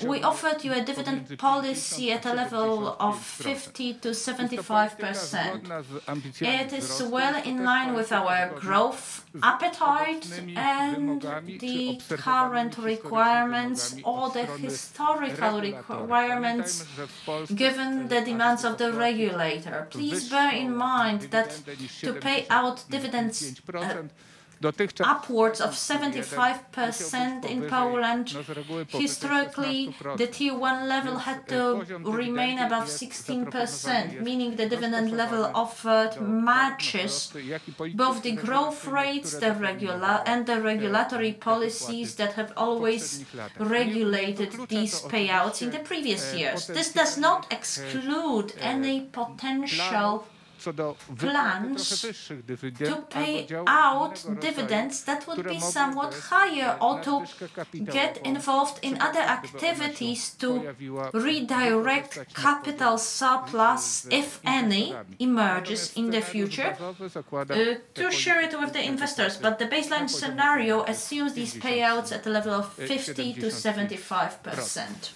We offered you a dividend policy at a level of 50 to 75%. It is well in line with our growth appetite and the current requirements or the historical requirements given the demands of the regulator. Please bear in mind that to pay out dividends upwards of 75% in Poland, historically the Tier 1 level had to remain above 16%, meaning the dividend level offered matches both the growth rates and the regulatory policies that have always regulated these payouts in the previous years. This does not exclude any potential plans to pay out dividends that would be somewhat higher, or to get involved in other activities to redirect capital surplus, if any, emerges in the future, to share it with the investors. But the baseline scenario assumes these payouts at a level of 50 to 75%.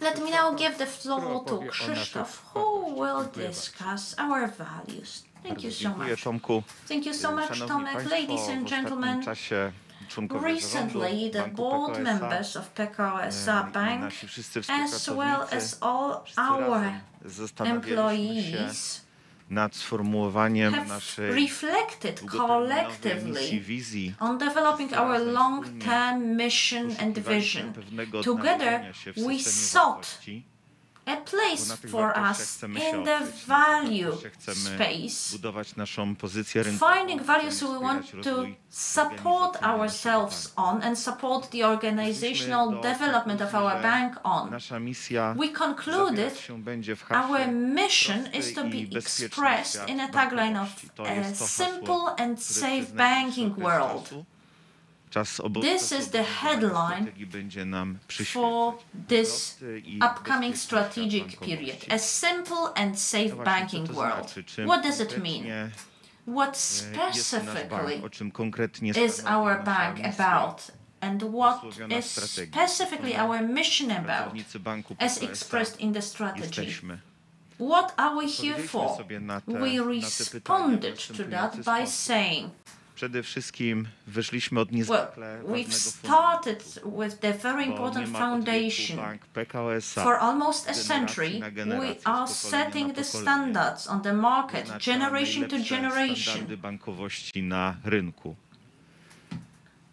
Let me now give the floor to Krzysztof, who will discuss our values. Thank you so Dziękuję, much. Tomku. Thank you so much, Szanowni Tomek. Państwo, Ladies and w ostatnim gentlemen, czasie członkowie recently zarządu the Banku board Pekao members of Pekao S.A. i Bank, nasi wszyscy as well współpracownicy as all wszyscy our razem zastanawialiśmy się employees, nad sformułowaniem have naszej reflected długoterminowej collectively misji, wizji, on developing our long-term mission and poszukiwaliśmy vision. pewnego Together, odnalezienia się w we systemie sought wartości, a bo place na tych for wartościach us chcemy się in the oprzeć, value na tych wartościach chcemy space. budować naszą pozycję rynkową, Finding values chcemy we want wspierać to rozwój support organizacyjny ourselves naszego banku. on and support the organizational Doszliśmy do development of our konkluzji, bank on. Nasza misja We concluded zawierać się będzie w our haśle mission prosty is to i be bezpieczny expressed świat in a tagline of bankowości. To a jest to hasło, simple and które safe przez najbliższy banking okres world. czasu, czas This is the headline strategii będzie nam for przyświecać. this Prosty i upcoming bezpieczny strategic świat period. bankowości. A simple and safe No właśnie, banking co to world. znaczy? Czym What does it konkretnie, mean? What jest nasz specifically bank? O czym konkretnie is stanowi our nasza bank misja? about? And what Usłowiona is strategia. specifically our mission about, Pracownicy banku as Pekao expressed in the strategy? jesteśmy. What are we here Odpowiedzieliśmy for? sobie na te We pytania w responded to that następujący by sposób. saying, Przede wszystkim wyszliśmy od well, niezwykle we've ważnego started fundamentu, with the very bo important niemal od wieku foundation. bank Pekao S.A. For almost a z generacji century, na generację, we z are pokolenia na setting the pokolenie standards on the market, wyznacza generation to najlepsze generation. standardy bankowości na rynku.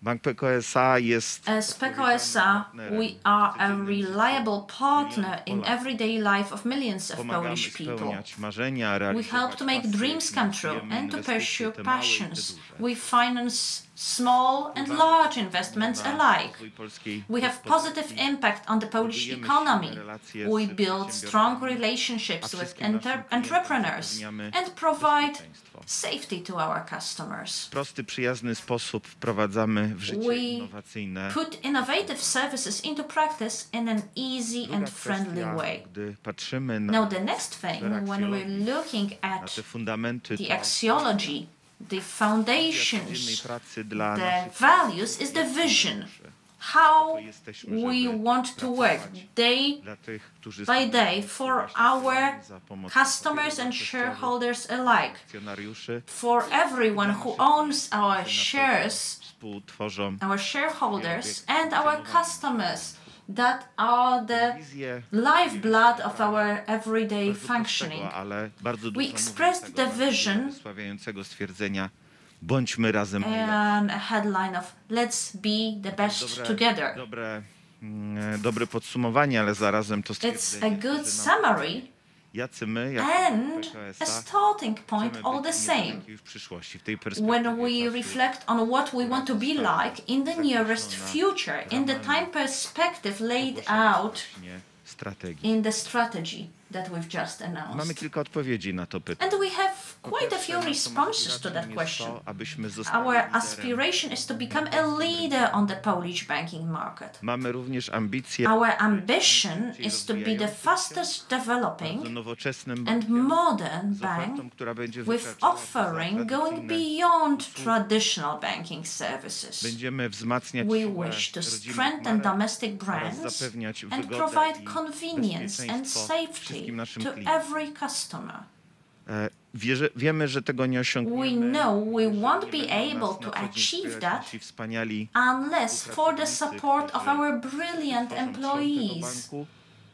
Bank Pekao S.A. jest As Pekao S.A., we are a reliable partner in everyday life of millions of pomagamy Polish people. spełniać marzenia, We realizować help to make pasje, dreams come true finansujemy and to inwestycje, pursue te małe i te passions. duże. We finance small and large investments Na alike. rozwój polskiej We have gospodarki. positive impact on the Polish Budujemy economy. silne relacje We z build strong przedsiębiorcami, relationships a with wszystkim naszym klientom entrepreneurs zapewniamy and provide bezpieczeństwo. safety to our customers. W prosty, przyjazny sposób wprowadzamy w życie We innowacyjne. put innovative services into practice in an easy Druga and friendly kwestia, way. gdy patrzymy na, Now, the next thing, when we're looking na at te fundamenty, the to axiology, the codziennej foundations, pracy dla the naszych values is the vision. How we want to work day dla tych, którzy by day for our za pomocą customers and shareholders alike, akcjonariuszy, for everyone who owns our shares, współtworzą our shareholders and our customers that are the wizję lifeblood of our everyday bardzo functioning. prostego, ale bardzo dużo We expressed mówiącego, the vision wysławiającego stwierdzenia bądźmy razem najlepsi. and a headline of let's be the best together. Dobre podsumowanie, ale zarazem to It's stwierdzenie, a good że nam summary jacy my, jak and Pekao a S.A. starting point chcemy all the być same. niedalekiej w przyszłości, w tej perspektywie When we czasu. reflect on what we want to be like in the nearest future, in the time perspective laid out Właśnie strategii. in the strategy that we've just Mamy announced. kilka odpowiedzi na to pytanie. And we have Po quite a pierwsze, few naszą responses to that aspiracją jest question. to, abyśmy zostali Our liderem. aspiration is to become a leader on the Polish banking market. Mamy również ambicje Our ambition is to be the fastest developing bardzo nowoczesnym and bankiem, modern z ofertą, bank która będzie with wykraczała poza offering going tradycyjne. beyond traditional banking services. Będziemy wzmacniać We siłę wish to rodzimych strengthen marek domestic oraz brands zapewniać and wygodę provide i convenience and bezpieczeństwo safety wszystkim naszym to klientom. every customer. Wiemy, że tego nie osiągniemy. We know we jeżeli won't nie be będą nas able to na co dzień achieve wspierać that nasi wspaniali unless for the support of którzy our brilliant tworzą kształt tego employees banku,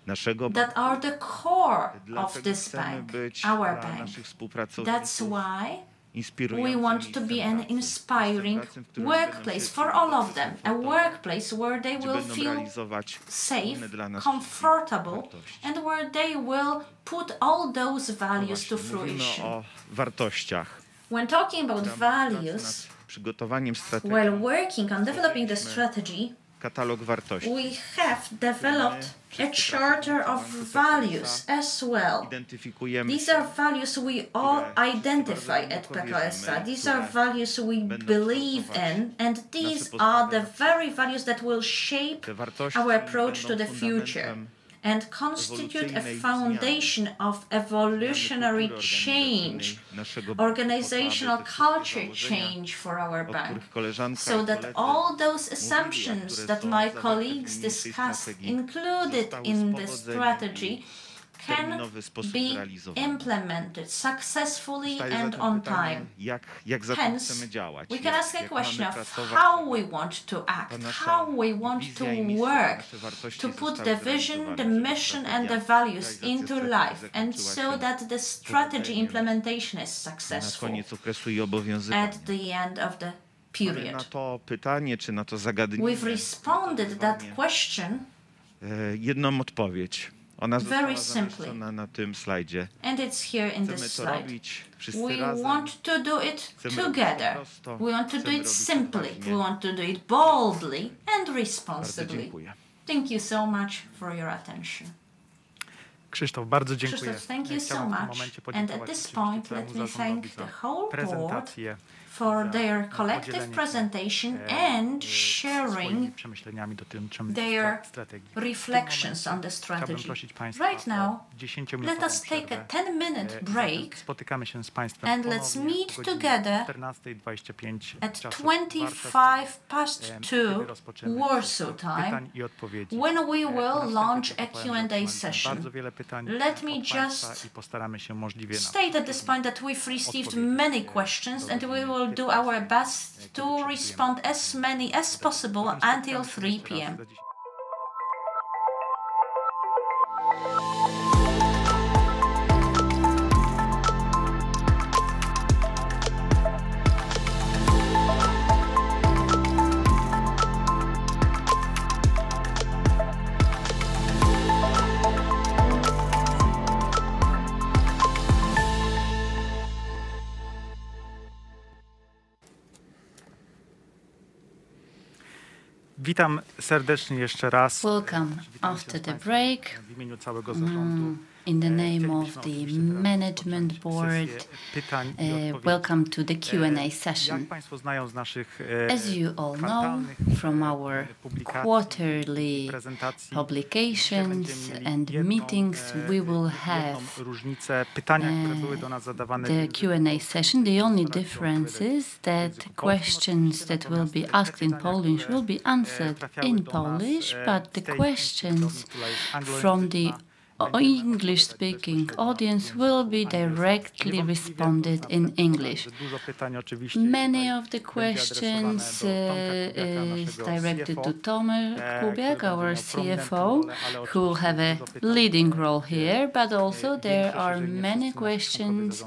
naszego that banku. are the core of Dlatego this chcemy bank, być our dla bank. naszych That's współpracowników why inspirującym we want to miejscem be an pracy. inspiring Miejscem pracy, w którym będą workplace się for czuli all of them, a komfortowo, workplace where they gdzie will będą feel realizować safe, inne dla nas comfortable, wartości. and where they will put all those values to Właśnie, mówimy fruition. o wartościach. When talking about W ramach pracy values, nad przygotowaniem strategii, while working on developing the strategy, katalog wartości. we have developed a charter of values as well. Identyfikujemy These are values we all identify at Pekao S.A. These are values we believe in, and these are the very values that will shape te wartości our approach to będą the future fundamentem and constitute a foundation of evolutionary change, naszego banku, organizational aby te culture wszystkie założenia, change for our o bank, których koleżanka so i that koledzy all those mówili, a assumptions które that są my zawarte w colleagues niniejszej discussed, strategii, included zostały in z the powodzeniem strategy, i can be implemented successfully and on time. Hence, we can ask a question of how we want to act, how we want to work to put the vision, the mission, and the values into life, and so that the strategy implementation is successful at the end of the period. We've responded that question jedną odpowiedź. Ona very została simply, zamieszczona na tym slajdzie. and it's here in this Chcemy to slide. robić wszyscy We razem. want to do it Chcemy robić together. prosto. We want to do Chcemy it robić simply. odważnie. We want to do it boldly and Bardzo responsibly. dziękuję. Thank you so much for your attention. Krzysztof, bardzo dziękuję. Krzysztof, thank you so Chciałbym w tym much. momencie And at podziękować this point, całemu let me zarządowi thank the za whole board prezentację, for za their collective podzielenie się, presentation and swoimi sharing przemyśleniami dotyczącymi their strategii. reflections on the Chciałbym strategy. prosić Państwa Right now, o 10-minutową let us take a przerwę. 10-minute break Spotykamy się z Państwem and let's ponownie meet o godzinie together 14:25 at czasu 2:25 kiedy rozpoczniemy Warsaw pytań time, i odpowiedzi. when we will Następnie launch a przygotowałem Q&A bardzo session. wiele pytań Let me od państwa just i postaramy się możliwie na state at this point that we've received many questions and we will do our best to respond as many as possible until 3 p.m. Witam serdecznie jeszcze raz. Welcome after the break. W imieniu całego zarządu. In the name of the management board, welcome to the Q&A session. Jak Państwo znają z naszych As you all know from our quarterly publications and meetings, we will have the Q&A session. The only difference is that questions that will be asked in Polish will be answered in Polish, but the questions from the English-speaking audience will be directly responded in English. Many of the questions is directed to Tomek Kubiak, our CFO, who will have a leading role here, but also there are many questions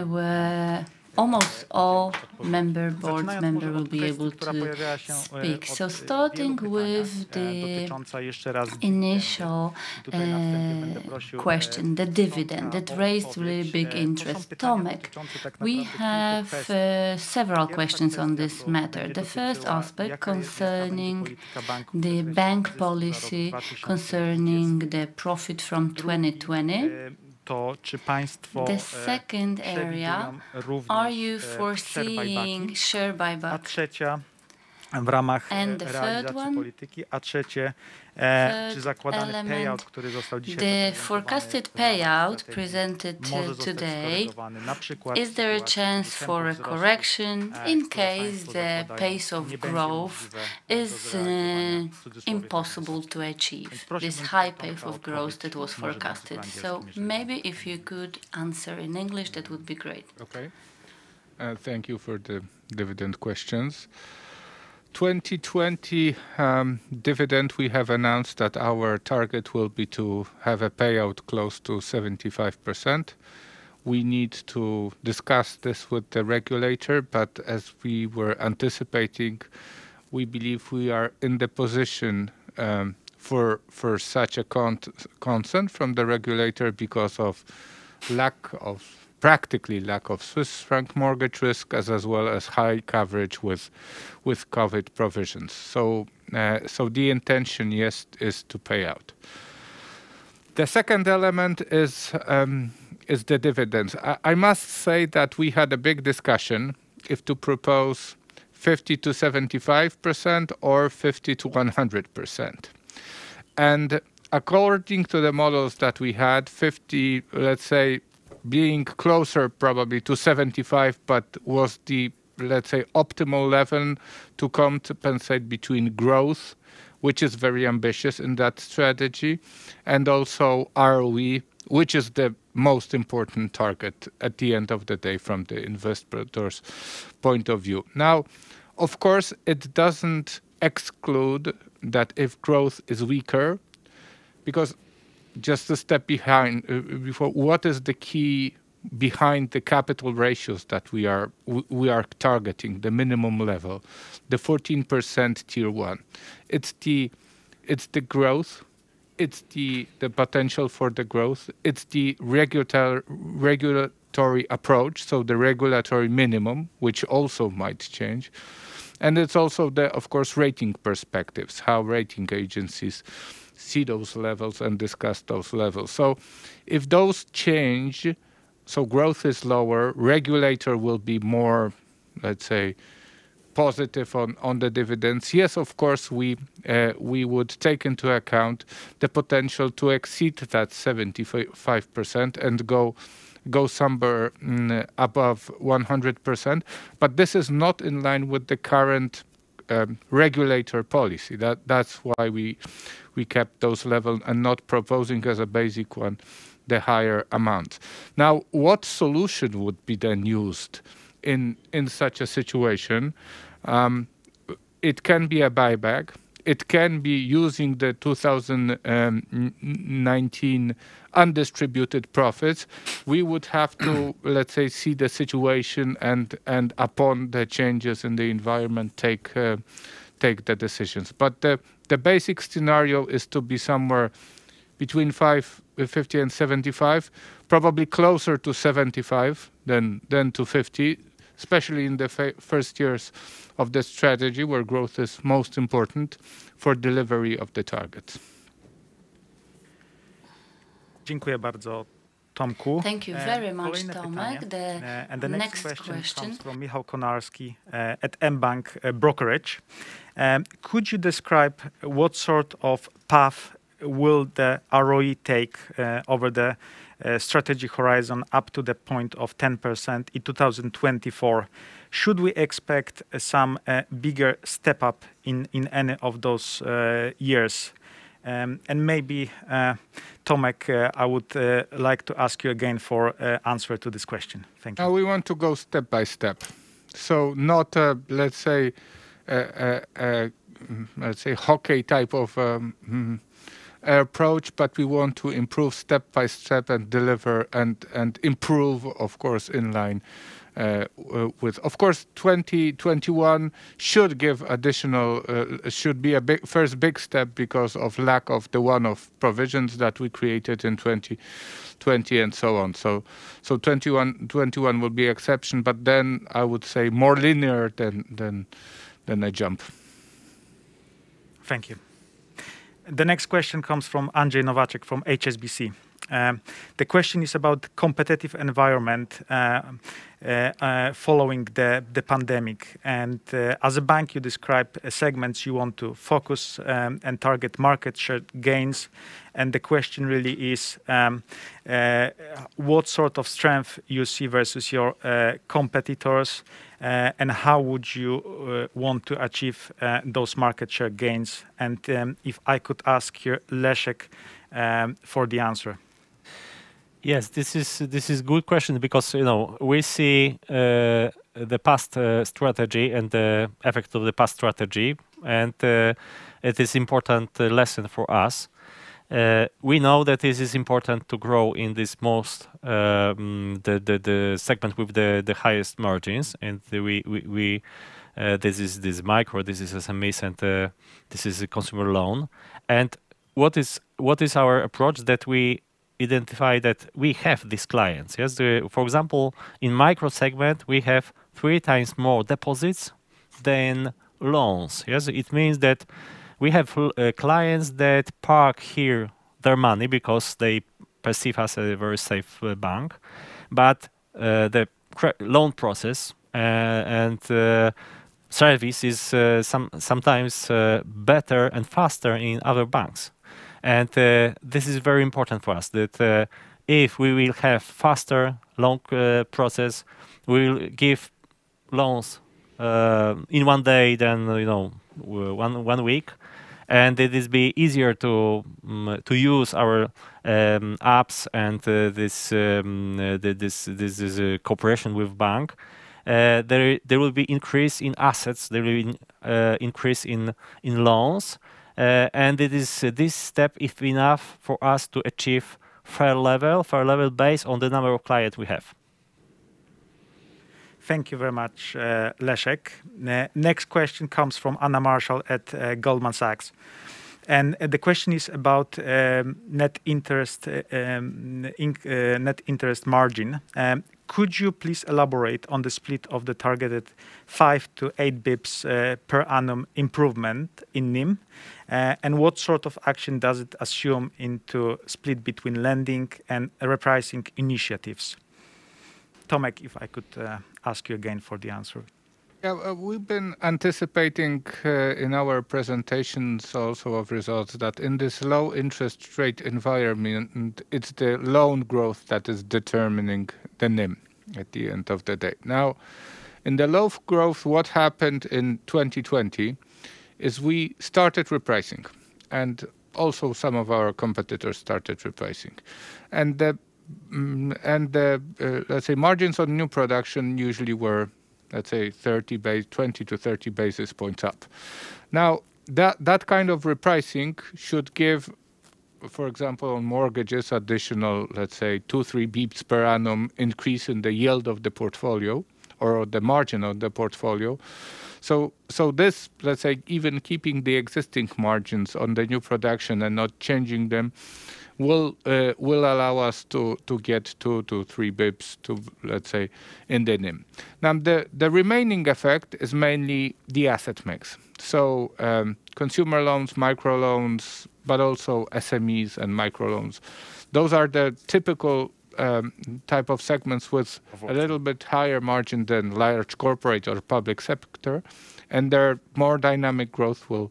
where almost all board members will be able to speak. So starting with the initial question, the dividend, that raised really big interest. Tomek, we have several questions on this matter. The first aspect concerning the bank policy, concerning the profit from 2020. The second area, are you foreseeing share buyback? W ramach And the third one, polityki, a trzecie, czy zakładany payout, który został dzisiaj the forecasted payout presented today, is there a chance for a correction in case the pace of growth is impossible to achieve, this high pace of growth that was forecasted? So maybe if you could answer in English, that would be great. Okay. Thank you for the dividend questions. 2020 dividend, we have announced that our target will be to have a payout close to 75%. We need to discuss this with the regulator, but as we were anticipating, we believe we are in the position for such a consent from the regulator because of practically lack of Swiss franc mortgage risk, as well as high coverage with COVID provisions. So the intention, yes, is to pay out. The second element is the dividends. I must say that we had a big discussion if to propose 50 to 75% or 50 to 100%. And according to the models that we had, 50, let's say, being closer probably to 75, but was the, let's say, optimal level to compensate between growth which is very ambitious in that strategy, and also ROE, which is the most important target at the end of the day from the investor's point of view. Now, of course, it doesn't exclude that if growth is weaker, because just a step behind, before, what is the key behind the capital ratios that we are targeting, the minimum level, the 14% tier 1? It's the growth, it's the potential for the growth, it's the regulatory approach, so the regulatory minimum, which also might change, and it's also the, of course, rating perspectives, how rating agencies see those levels and discuss those levels. So if those change, so growth is lower, regulator will be more, let's say, positive on the dividends. Yes, of course, we would take into account the potential to exceed that 75% and go somewhere above 100%. But this is not in line with the current regulator policy. That's why we kept those levels and not proposing as a basic one the higher amount. Now, what solution would be then used in such a situation? It can be a buyback. It can be using the 2019 undistributed profits. We would have to, let's say, see the situation and upon the changes in the environment take the decisions. But the basic scenario is to be somewhere between 50 and 75, probably closer to 75 than to 50, especially in the first years of the strategy where growth is most important for delivery of the targets. Dziękuję bardzo, Tomku. Thank you very much, Tomek. And the next question comes from Michał Konarski at mBank Brokerage. Could you describe what sort of path will the ROE take over the strategy horizon up to the point of 10% in 2024? Should we expect some bigger step up in any of those years? And maybe, Tomek, I would like to ask you again for answer to this question. Thank you. We want to go step by step. So not, let's say, hockey type of approach, but we want to improve step by step and deliver and improve, of course, in line with, of course, 2021 should give additional, should be a first big step because of lack of the one-off provisions that we created in 2020 and so on. So 21 will be exception, but then I would say more linear than a jump. Thank you. The next question comes from Andrzej Nowacek from HSBC. The question is about competitive environment following the pandemic. And as a bank, you describe segments you want to focus and target market share gains. And the question really is what sort of strength you see versus your competitors, and how would you want to achieve those market share gains? And if I could ask here Leszek for the answer. Yes, this is good question because we see the past strategy and the effect of the past strategy, and it is important lesson for us. We know that it is important to grow in this most the segment with the highest margins, and we this is micro, this is SMEs, and this is a consumer loan. And what is our approach? That we identify that we have these clients. Yes, for example, in micro segment we have 3 times more deposits than loans. Yes, it means that we have clients that park here their money because they perceive us as a very safe bank, but the loan process and service is sometimes better and faster in other banks. And this is very important for us, that if we will have faster loan process, we will give loans in one day than 1 week, and it is be easier to use our apps and this cooperation with bank. There will be increase in assets. There will be increase in loans, and it is this step is enough for us to achieve fair level based on the number of clients we have. Thank you very much, Leszek. Next question comes from Anna Marshall at Goldman Sachs. And the question is about net interest margin. Could you please elaborate on the split of the targeted 5 to 8 bips per annum improvement in NIM? And what sort of action does it assume into split between lending and repricing initiatives? Tomek, if I could ask you again for the answer. Yeah, we've been anticipating in our presentations also of results that in this low interest rate environment, it's the loan growth that is determining the NIM at the end of the day. Now, in the low growth, what happened in 2020 is we started repricing, and also some of our competitors started repricing. And the let's say margins on new production usually were, let's say, 20 to 30 basis points up. Now, that kind of repricing should give, for example, on mortgages, additional, let's say, 2-3 beeps per annum increase in the yield of the portfolio or the margin of the portfolio. So this, let's say, even keeping the existing margins on the new production and not changing them will allow us to get 2 to 3 bips to, let's say, in the NIM. Now, the remaining effect is mainly the asset mix. So consumer loans, microloans, but also SMEs and microloans. Those are the typical type of segments with a little bit higher margin than large corporate or public sector, and their more dynamic growth will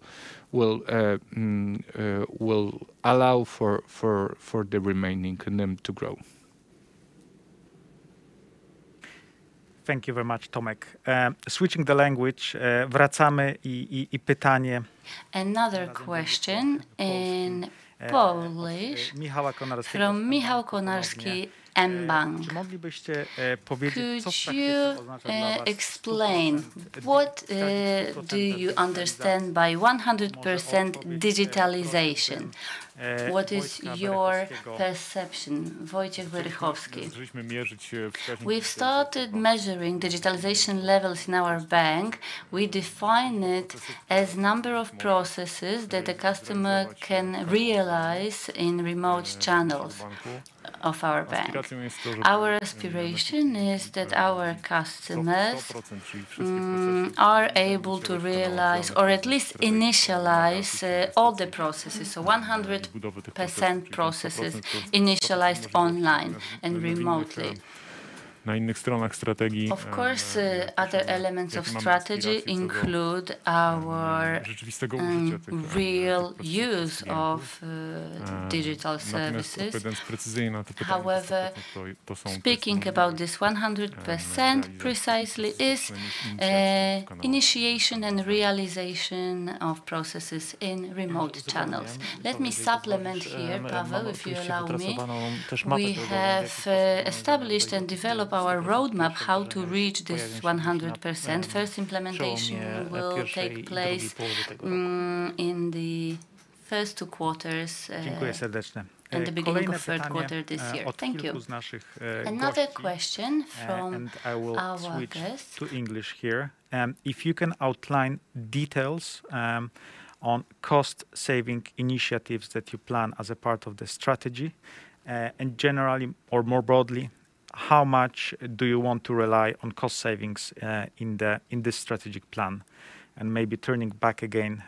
allow for the remaining NIM to grow. Thank you very much, Tomek. Switching the language, wracamy i pytanie. Another question in Polish from Michał Konarski, mBank. Could you explain what do you understand by 100% digitalization? What is your perception? Wojciech Werychowski. We've started measuring digitalization levels in our bank. We define it as number of processes that the customer can realize in remote channels of our bank. Our aspiration is that our customers are able to realize or at least initialize all the processes. So 100% processes initialized online and remotely. Of course, other elements of strategy include our real use of digital services. However, speaking about this 100% precisely is initiation and realization of processes in remote channels. Let me supplement here, Paweł, if you allow me. We have established and developed our roadmap how to reach this 100%. First implementation will take place in the first 2 quarters and the beginning of third quarter this year. Thank you. Another question from our guest. To English here. If you can outline details on cost-saving initiatives that you plan as a part of the strategy, and generally or more broadly, how much do you want to rely on cost savings in this strategic plan? And maybe turning back again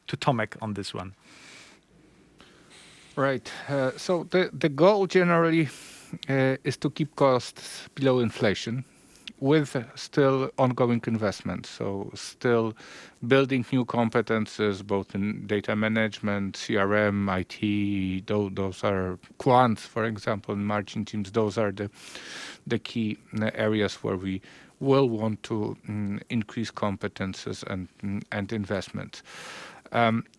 to Tomek on this one. Right. So the goal generally is to keep costs below inflation with still ongoing investment. So still building new competences, both in data management, CRM, IT, those are quants, for example, in margin teams. Those are the key areas where we will want to increase competences and investments.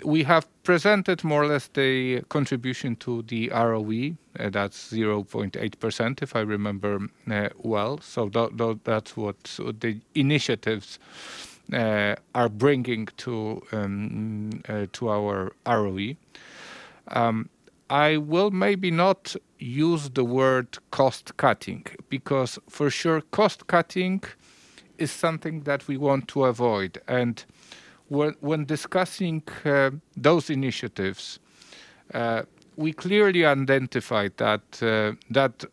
We have presented more or less the contribution to the ROE. That's 0.8%, if I remember well. So that's what the initiatives are bringing to our ROE. I will maybe not use the word cost cutting, because for sure cost cutting is something that we want to avoid. And when discussing those initiatives, we clearly identified that that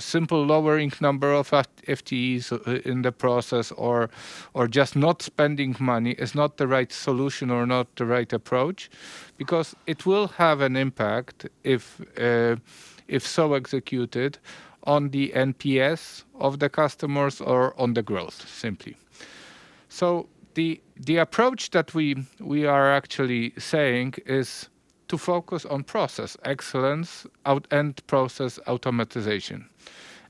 simple lowering number of FTEs in the process, or just not spending money, is not the right solution or not the right approach, because it will have an impact if so executed on the NPS of the customers or on the growth simply. So the approach that we are actually saying is to focus on process excellence and process automatization.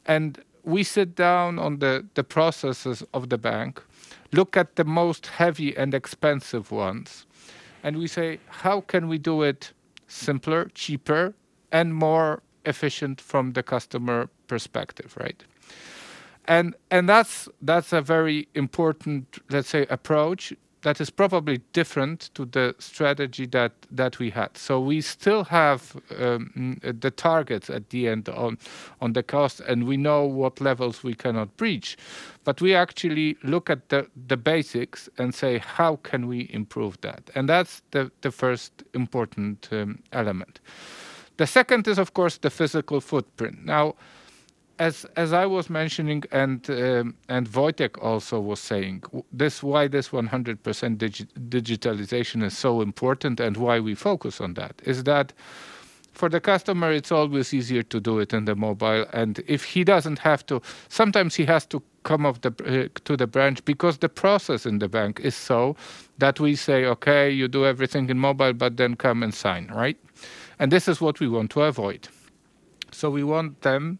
And we sit down on the processes of the bank, look at the most heavy and expensive ones, and we say, how can we do it simpler, cheaper, and more efficient from the customer perspective, right? And that's a very important, let's say, approach that is probably different to the strategy that we had. So we still have the targets at the end on the cost, and we know what levels we cannot breach. But we actually look at the basics and say, how can we improve that? And that's the first important element. The second is, of course, the physical footprint. Now, as I was mentioning, and Wojtek also was saying, why this 100% digitalization is so important and why we focus on that is that for the customer it's always easier to do it in the mobile, and if he doesn't have to, sometimes he has to come to the branch, because the process in the bank is so that we say, okay, you do everything in mobile, but then come and sign, right? And this is what we want to avoid. So we want them,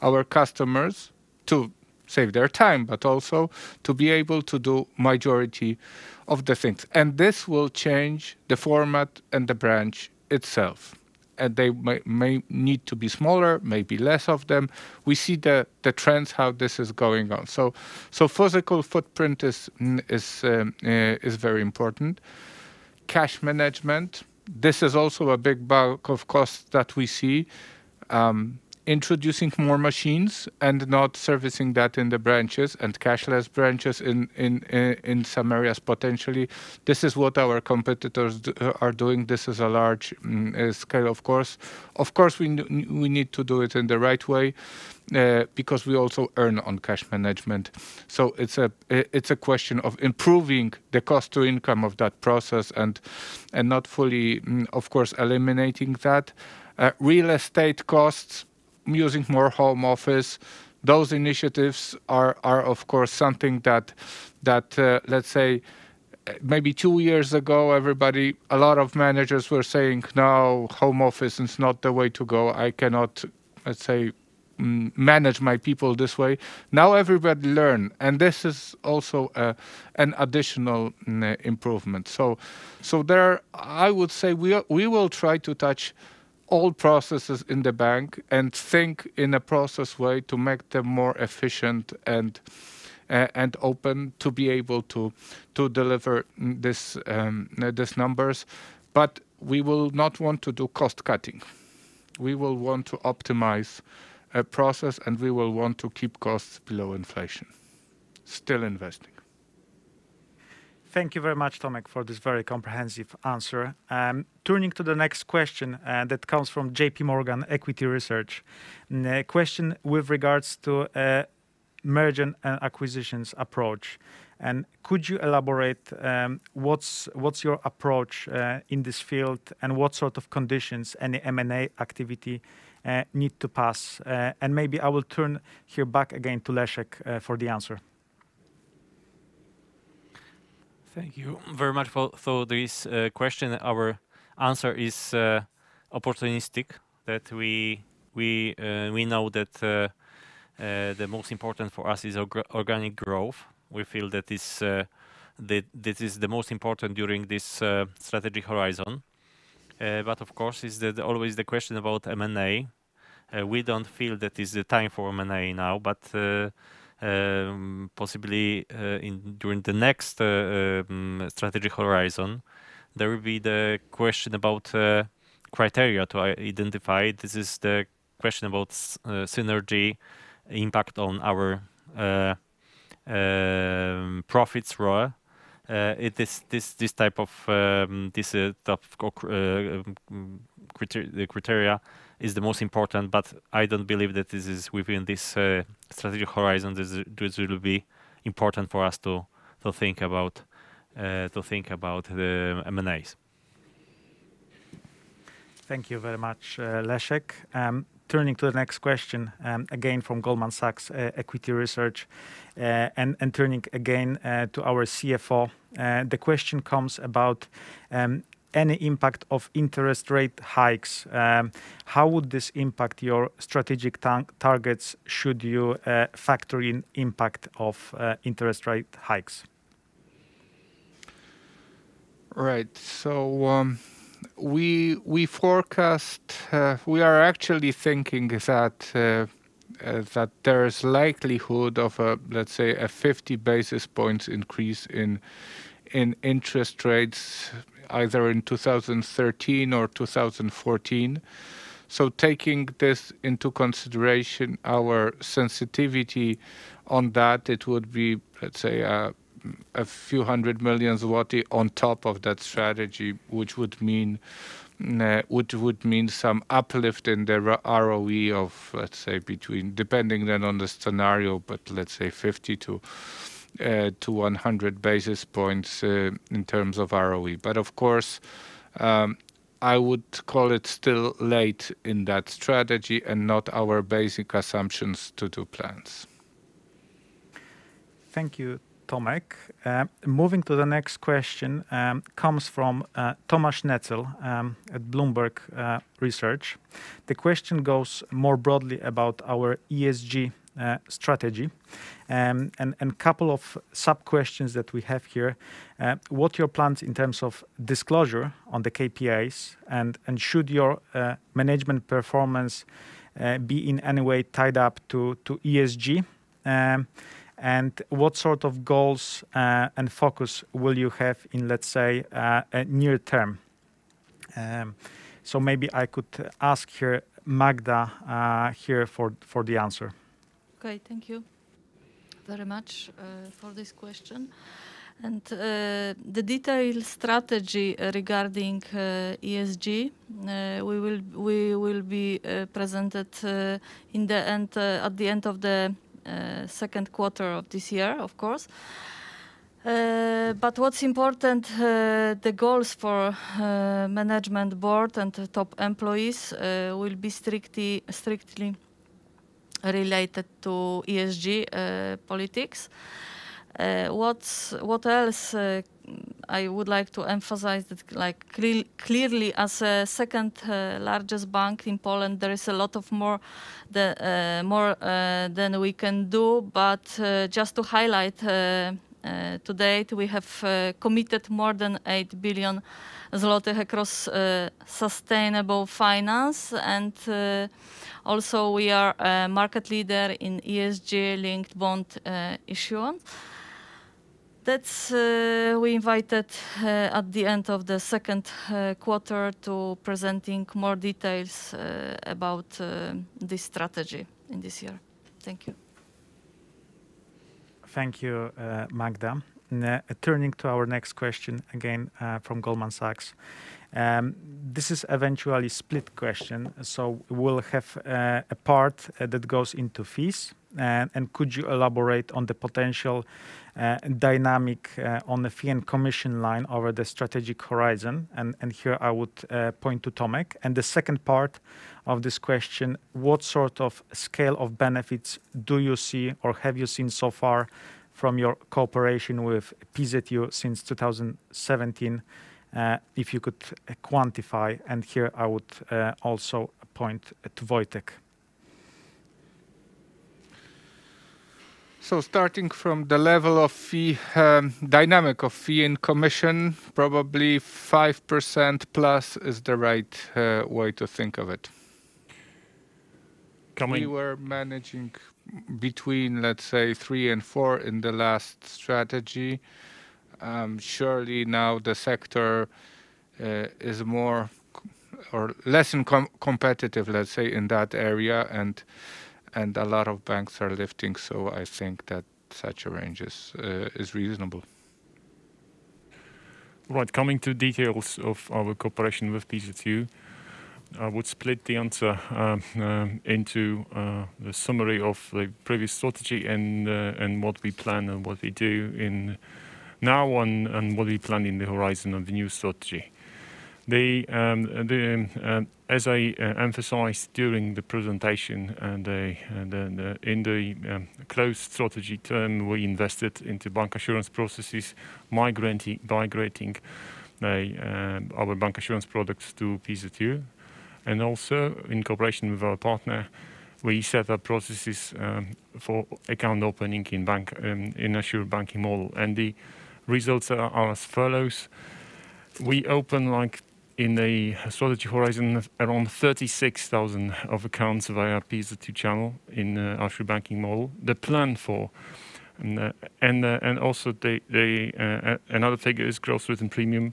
our customers, to save their time, but also to be able to do majority of the things. And this will change the format and the branch itself. And they may need to be smaller, maybe less of them. We see the trends, how this is going on. So physical footprint is very important. Cash management, this is also a big bulk of costs that we see. Introducing more machines and not servicing that in the branches, and cashless branches in some areas potentially. This is what our competitors are doing. This is a large scale, of course. Of course, we need to do it in the right way, because we also earn on cash management. So it's a question of improving the cost to income of that process, and not fully, of course, eliminating that. Real estate costs, using more home office, those initiatives are of course something that let's say maybe 2 years ago, a lot of managers were saying, no, home office is not the way to go. I cannot, let's say, manage my people this way. Now everybody learn, and this is also an additional improvement. So there, I would say we will try to touch all processes in the bank and think in a process way to make them more efficient and open to be able to deliver this numbers. But we will not want to do cost cutting. We will want to optimize a process, and we will want to keep costs below inflation. Still investing. Thank you very much, Tomek, for this very comprehensive answer. Turning to the next question that comes from JP Morgan Equity Research. A question with regards to merger and acquisitions approach. And could you elaborate what's your approach in this field, and what sort of conditions any M&A activity need to pass? And maybe I will turn here back again to Leszek for the answer. Thank you very much for this question. Our answer is opportunistic. That we know that the most important for us is organic growth. We feel that is this is the most important during this strategic horizon. But of course, is that always the question about M&A. We don't feel that is the time for M&A now, but possibly during the next strategic horizon, there will be the question about criteria to identify. This is the question about synergy, impact on our profits ROE. It is this type of criteria is the most important, but I don't believe that this is within this strategic horizon. This will be important for us to think about the M&As. Thank you very much, Leszek. Turning to the next question, again from Goldman Sachs Equity Research, and turning again to our CFO. The question comes about any impact of interest rate hikes. How would this impact your strategic targets should you factor in impact of interest rate hikes? Right. So we forecast. We are actually thinking that that there is likelihood of let's say a 50 basis points increase in interest rates either in 2013 or 2014. So taking this into consideration, our sensitivity on that, it would be, let's say, a few hundred million zloty on top of that strategy, which would mean some uplift in the ROE of, let's say, between, depending then on the scenario, but let's say 50 to 100 basis points in terms of ROE. But of course, I would call it still late in that strategy and not our basic assumptions to do plans. Thank you, Tomek. Moving to the next question comes from Tomasz Netzel at Bloomberg Research. The question goes more broadly about our ESG strategy, and a couple of sub-questions that we have here. What your plans in terms of disclosure on the KPIs, and should your management performance be in any way tied up to ESG? And what sort of goals and focus will you have in, let's say, a near term? So maybe I could ask here Magda here for the answer. Okay, thank you very much for this question. And the detailed strategy regarding ESG we will be presented in the end at the end of the second quarter of this year, of course. But what's important, the goals for management board and top employees will be strictly related to ESG politics. What else I would like to emphasize that, like, clearly as a second largest bank in Poland, there is a lot of more than we can do. But just to highlight, to date we have committed more than 8 billion zlotys across sustainable finance, and also we are a market leader in ESG-linked bond issuance. That's we invited at the end of the second quarter to presenting more details about this strategy in this year. Thank you. Thank you, Magda. Turning to our next question again from Goldman Sachs. This is eventually split question, so we'll have a part that goes into fees, and could you elaborate on the potential dynamic on the fee and commission line over the strategic horizon? And here I would point to Tomek. And the second part of this question, what sort of scale of benefits do you see or have you seen so far from your cooperation with PZU since 2017? If you could quantify, and here I would also point to Wojtek. So starting from the level of fee, dynamic of fee and commission, probably 5% plus is the right way to think of it. We were managing between, let's say, 3 and 4 in the last strategy. Surely now the sector is more or less competitive, let's say, in that area, and a lot of banks are lifting. So I think that such a range is reasonable. Right, coming to details of our cooperation with PZ2, I would split the answer into the summary of the previous strategy and what we plan and what we do in now and what we plan in the horizon of the new strategy. As I emphasized during the presentation, in the closed strategy term, we invested into bancassurance processes, migrating our bancassurance products to PZ2. And also, in cooperation with our partner, we set up processes for account opening in Assure banking model. And the results are as follows. We open, in the strategy horizon, around 36,000 of accounts via PZ2 channel in Assure banking model. The plan for, and also another figure is gross written premium.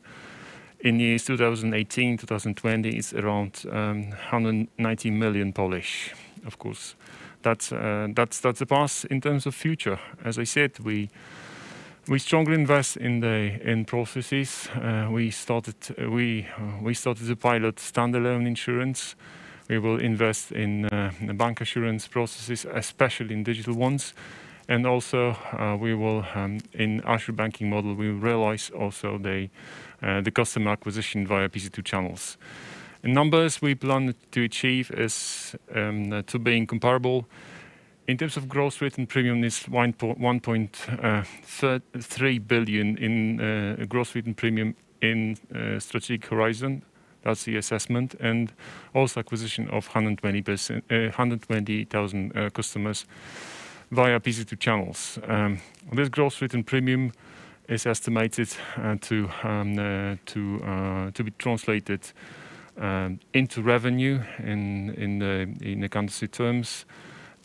In years 2018, 2020, it's around 190 million Polish. Of course, that's the past. In terms of future, as I said, we strongly invest in processes. We started to pilot standalone insurance. We will invest in bancassurance processes, especially in digital ones. And also, we will, in Assure banking model, we will realize also the customer acquisition via PZ2 channels. In numbers we plan to achieve is to being comparable. In terms of gross written premium, is 1.3 billion in gross written premium in strategic horizon. That's the assessment, and also acquisition of 120,000 customers via PZ2 channels. This gross written premium is estimated to be translated into revenue in the accountancy terms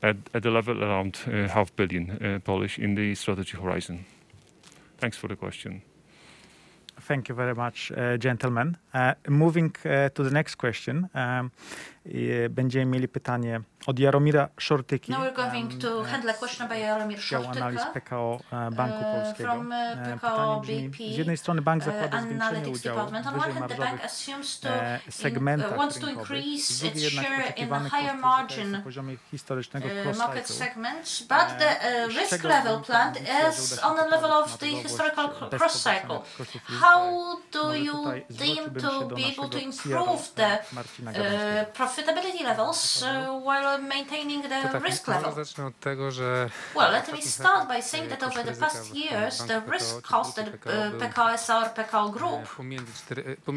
at the level around $500 million Polish in the strategy horizon. Thanks for the question. Thank you very much, gentlemen. Moving to the next question. Będziemy mieli pytanie od Jaromira Szortyki. Now we're going to handle a question by Jaromir Szortyka analiz Pekao Banku Polskiego. From Pekao BP z jednej strony bank zakłada zwiększenie Analytics udziału Department. On one hand, the bank assumes to wants to increase its share in higher margin market segments, but the risk level planned is on the level of the historical cross cycle. How do you deem to be able to improve the profitability levels while maintaining the risk level? Well, let me start by saying that over the past years, the risk cost that Pekao S.A. or Pekao Group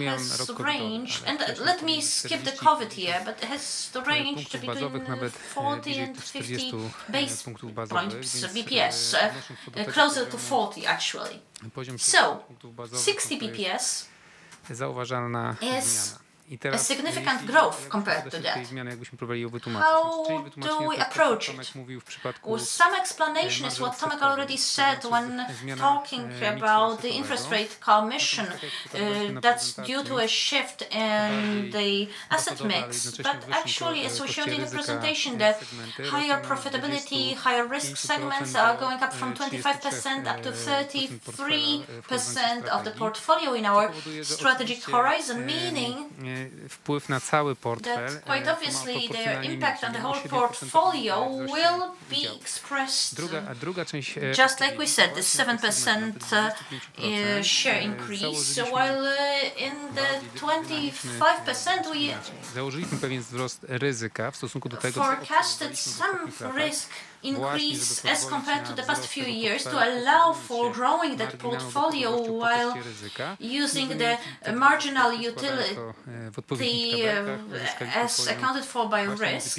has ranged, and let me skip the COVID year, but it has ranged between 40 and 50 base points, BPS, closer to 40 actually. So, 60 BPS is a significant growth compared to that. How do we approach it? Well, some explanation is what Tomek already said when talking about the interest rate commission. That's due to a shift in the asset mix. But actually, as we showed in the presentation, the higher profitability, higher risk segments are going up from 25% up to 33% of the portfolio in our strategic horizon, meaning that quite obviously their impact on the whole portfolio will be expressed just like we said, the 7% share increase, while in the 25% we forecasted some risk increase as compared to the past few years to allow for growing that portfolio while using the marginal utility as accounted for by risk,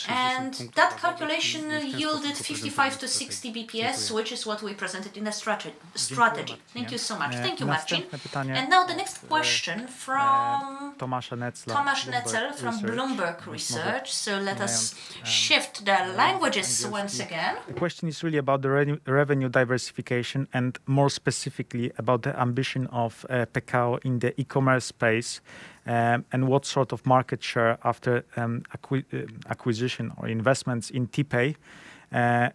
and that calculation yielded 55 to 60 BPS, which is what we presented in the strategy. Thank you so much. Thank you, Marcin. And now the next question from Tomasz Netzel from Bloomberg Research. So let us shift the languages once again. The question is really about the revenue diversification and more specifically about the ambition of Pekao in the e-commerce space and what sort of market share after acquisition or investments in TPay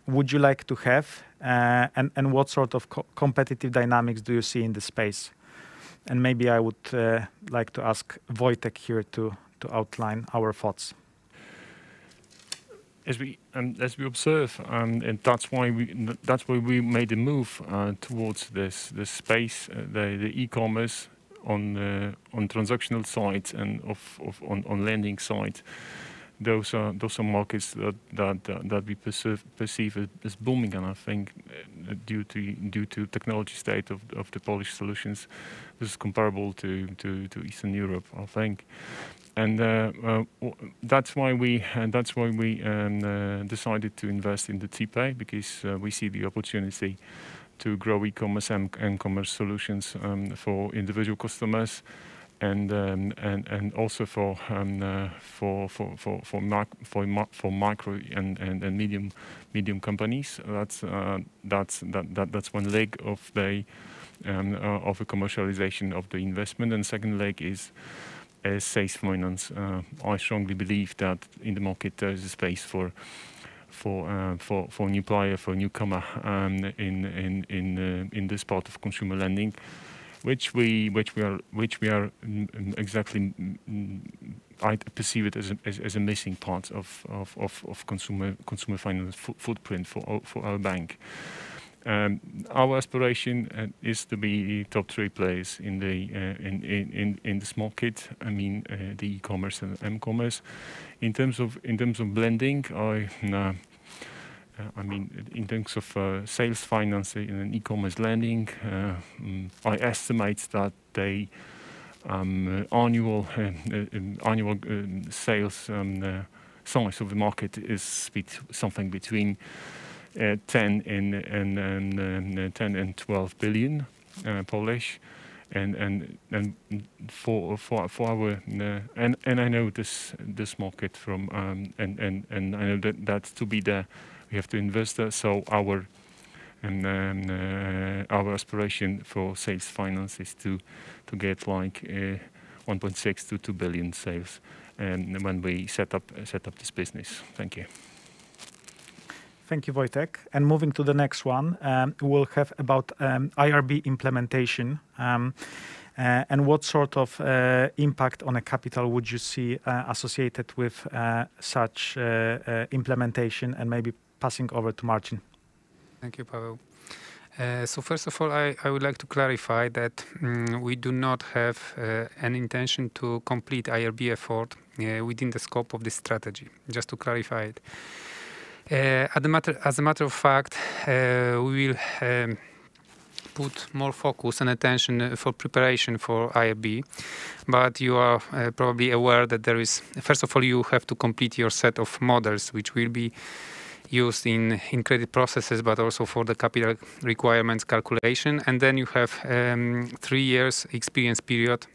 would you like to have and what sort of competitive dynamics do you see in the space? And maybe I would like to ask Wojtek here to outline our thoughts. As we observe, and that's why we made a move towards this space, the e-commerce on transactional side and on lending side. Those are markets that we perceive as booming, and I think due to technology state of the Polish solutions, this is comparable to Eastern Europe, I think. And that's why we decided to invest in the TPay, because we see the opportunity to grow e-commerce and commerce solutions for individual customers, and also for micro and medium companies. That's one leg of the of a commercialization of the investment, and second leg is sales finance. I strongly believe that in the market there is a space for new player, for newcomer in this part of consumer lending, which we are exactly. I perceive it as a missing part of consumer finance footprint for our bank. Our aspiration is to be top 3 players in this market. I mean, the e-commerce and m-commerce. In terms of blending, I mean, in terms of sales finance and e-commerce lending, I estimate that the annual sales size of the market is something between 10 and 12 billion Polish, and for our and I know this market from and I know that to be there we have to invest there. So our aspiration for sales finance is to get like 1.6 to 2 billion sales, and when we set up this business. Thank you. Thank you, Wojtek. And moving to the next one, we'll have about IRB implementation. And what sort of impact on a capital would you see associated with such implementation? And maybe passing over to Marcin. Thank you, Paweł. So first of all, I would like to clarify that we do not have an intention to complete IRB effort within the scope of this strategy, just to clarify it. As a matter of fact, we will put more focus and attention for preparation for IRB, but you are probably aware that there is, first of all, you have to complete your set of models, which will be used in credit processes, but also for the capital requirements calculation. And then you have 3 years experience period,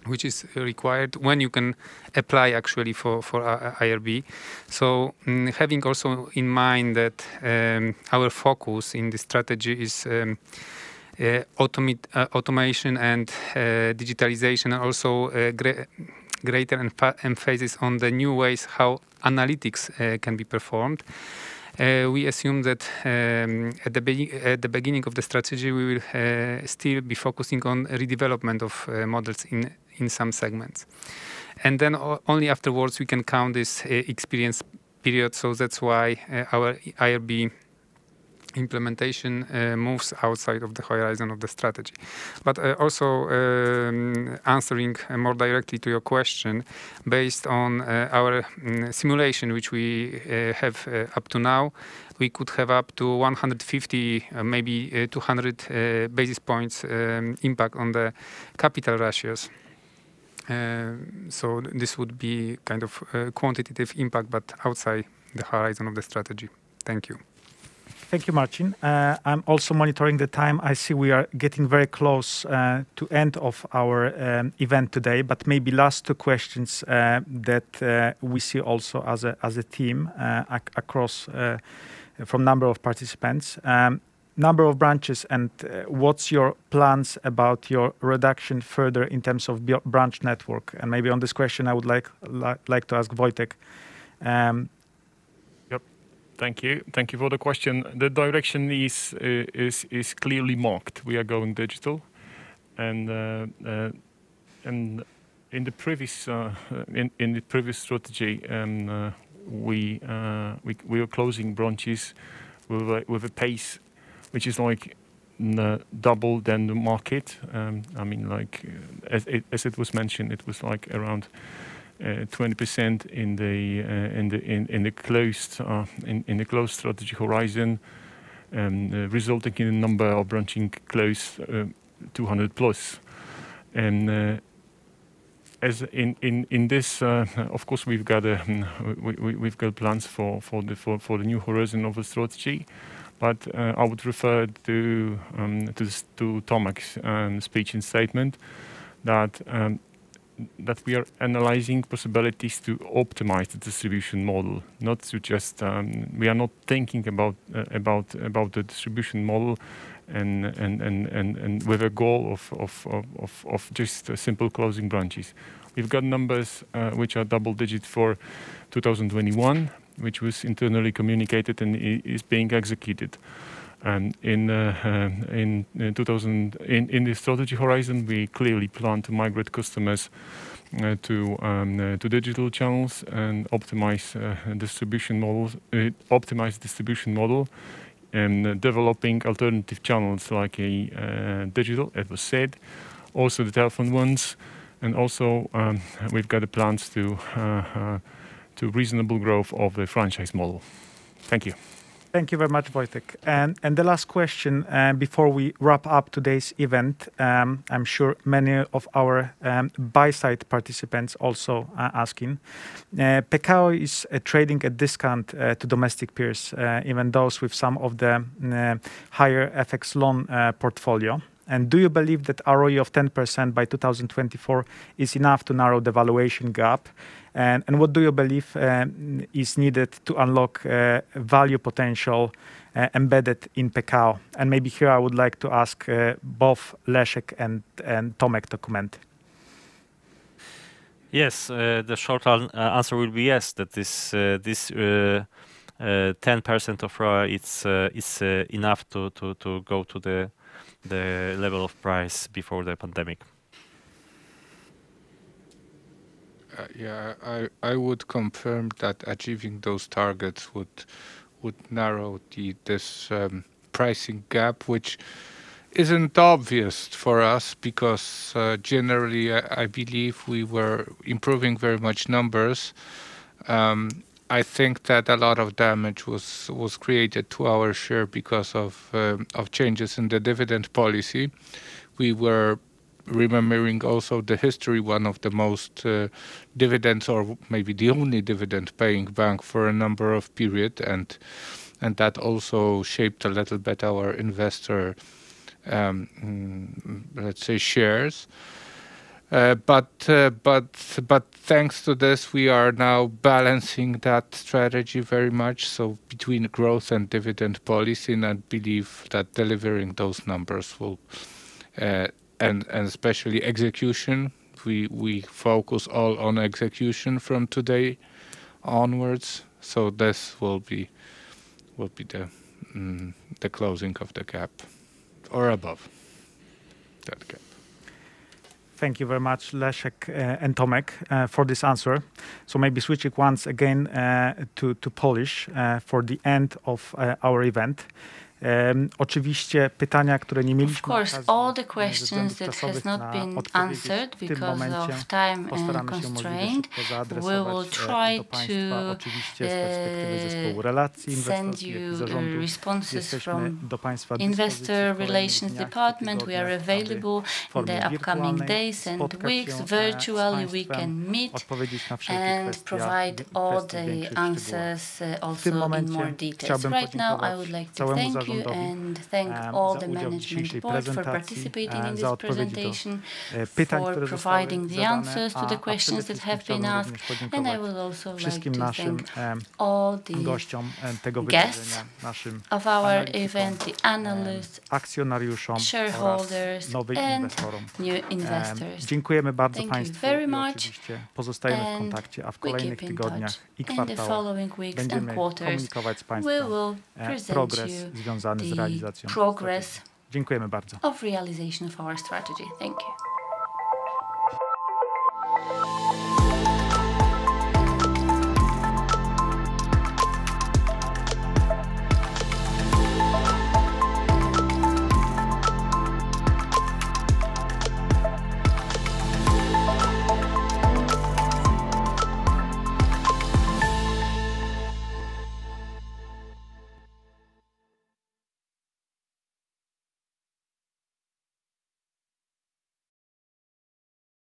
which is required when you can apply actually for IRB. So having also in mind that our focus in the strategy is automation and digitalization, and also greater emphasis on the new ways how analytics can be performed. We assume that at the beginning of the strategy, we will still be focusing on redevelopment of models in some segments. And then only afterwards we can count this experience period. So that's why our IRB implementation moves outside of the horizon of the strategy. But also answering more directly to your question, based on our simulation, which we have up to now, we could have up to 150, maybe 200 basis points impact on the capital ratios. So this would be kind of a quantitative impact, but outside the horizon of the strategy. Thank you. Thank you, Marcin. I'm also monitoring the time. I see we are getting very close to end of our event today, but maybe last two questions that we see also as a team across from number of participants. Number of branches, and what's your plans about your reduction further in terms of branch network? And maybe on this question, I would like to ask Wojtek. Yep, thank you for the question. The direction is clearly marked. We are going digital, and in the previous strategy, we are closing branches with a pace which is like double than the market. I mean, like as it was mentioned, it was like around 20% in the closed strategy horizon, resulting in a number of branching close 200 plus. And as in this, of course, we've got plans for the new horizon of the strategy. But I would refer to Tomek's speech and statement that we are analyzing possibilities to optimize the distribution model, not to just we are not thinking about the distribution model and with a goal of just simple closing branches. We've got numbers which are double digit for 2021. Which was internally communicated and is being executed. And in the strategy horizon, we clearly plan to migrate customers to digital channels and optimize distribution model, and developing alternative channels like digital, as was said, also the telephone ones, and also we've got the plans to reasonable growth of the franchise model. Thank you. Thank you very much, Wojtek. And the last question before we wrap up today's event, I'm sure many of our buy-side participants also are asking. Pekao is trading at discount to domestic peers, even those with some of the higher FX loan portfolio. And do you believe that ROE of 10% by 2024 is enough to narrow the valuation gap? And what do you believe is needed to unlock value potential embedded in Pekao? And maybe here I would like to ask both Leszek and Tomek to comment. Yes, the short answer will be yes. That this 10% of ROE is enough to go to the level of price before the pandemic. Yeah, I would confirm that achieving those targets would narrow this pricing gap, which isn't obvious for us because generally I believe we were improving very much numbers. I think that a lot of damage was created to our share because of changes in the dividend policy. We were remembering also the history, one of the most dividends, or maybe the only dividend-paying bank for a number of period, and that also shaped a little bit our investor, let's say, shares. But thanks to this, we are now balancing that strategy very much. So between growth and dividend policy, and I believe that delivering those numbers will, and especially execution, we focus all on execution from today onwards. So this will be the closing of the gap, or above that gap. Thank you very much, Leszek and Tomek, for this answer. So maybe switching once again to Polish for the end of our event. Oczywiście pytania, które nie mieliśmy Of course, all the questions that has not been answered because of time constraint, we will try to send you responses from Investor Relations Department. We are available in the upcoming days and weeks. Virtually we can meet and provide all the answers also in more details. Right now I would like to thank you and thank all the management board for participating in this presentation, for providing the answers to the questions that have been asked, and I would also like to thank all the guests of our event, the analysts, shareholders, and new investors. Dziękujemy bardzo Thank Państwu you very i much, oczywiście pozostajemy w kontakcie, a w kolejnych tygodniach i in the kwartałach following weeks and będziemy quarters komunikować z we Państwem will present progres you związany z realizacją progress strategii. Dziękujemy bardzo. of realization of our strategy. Thank you.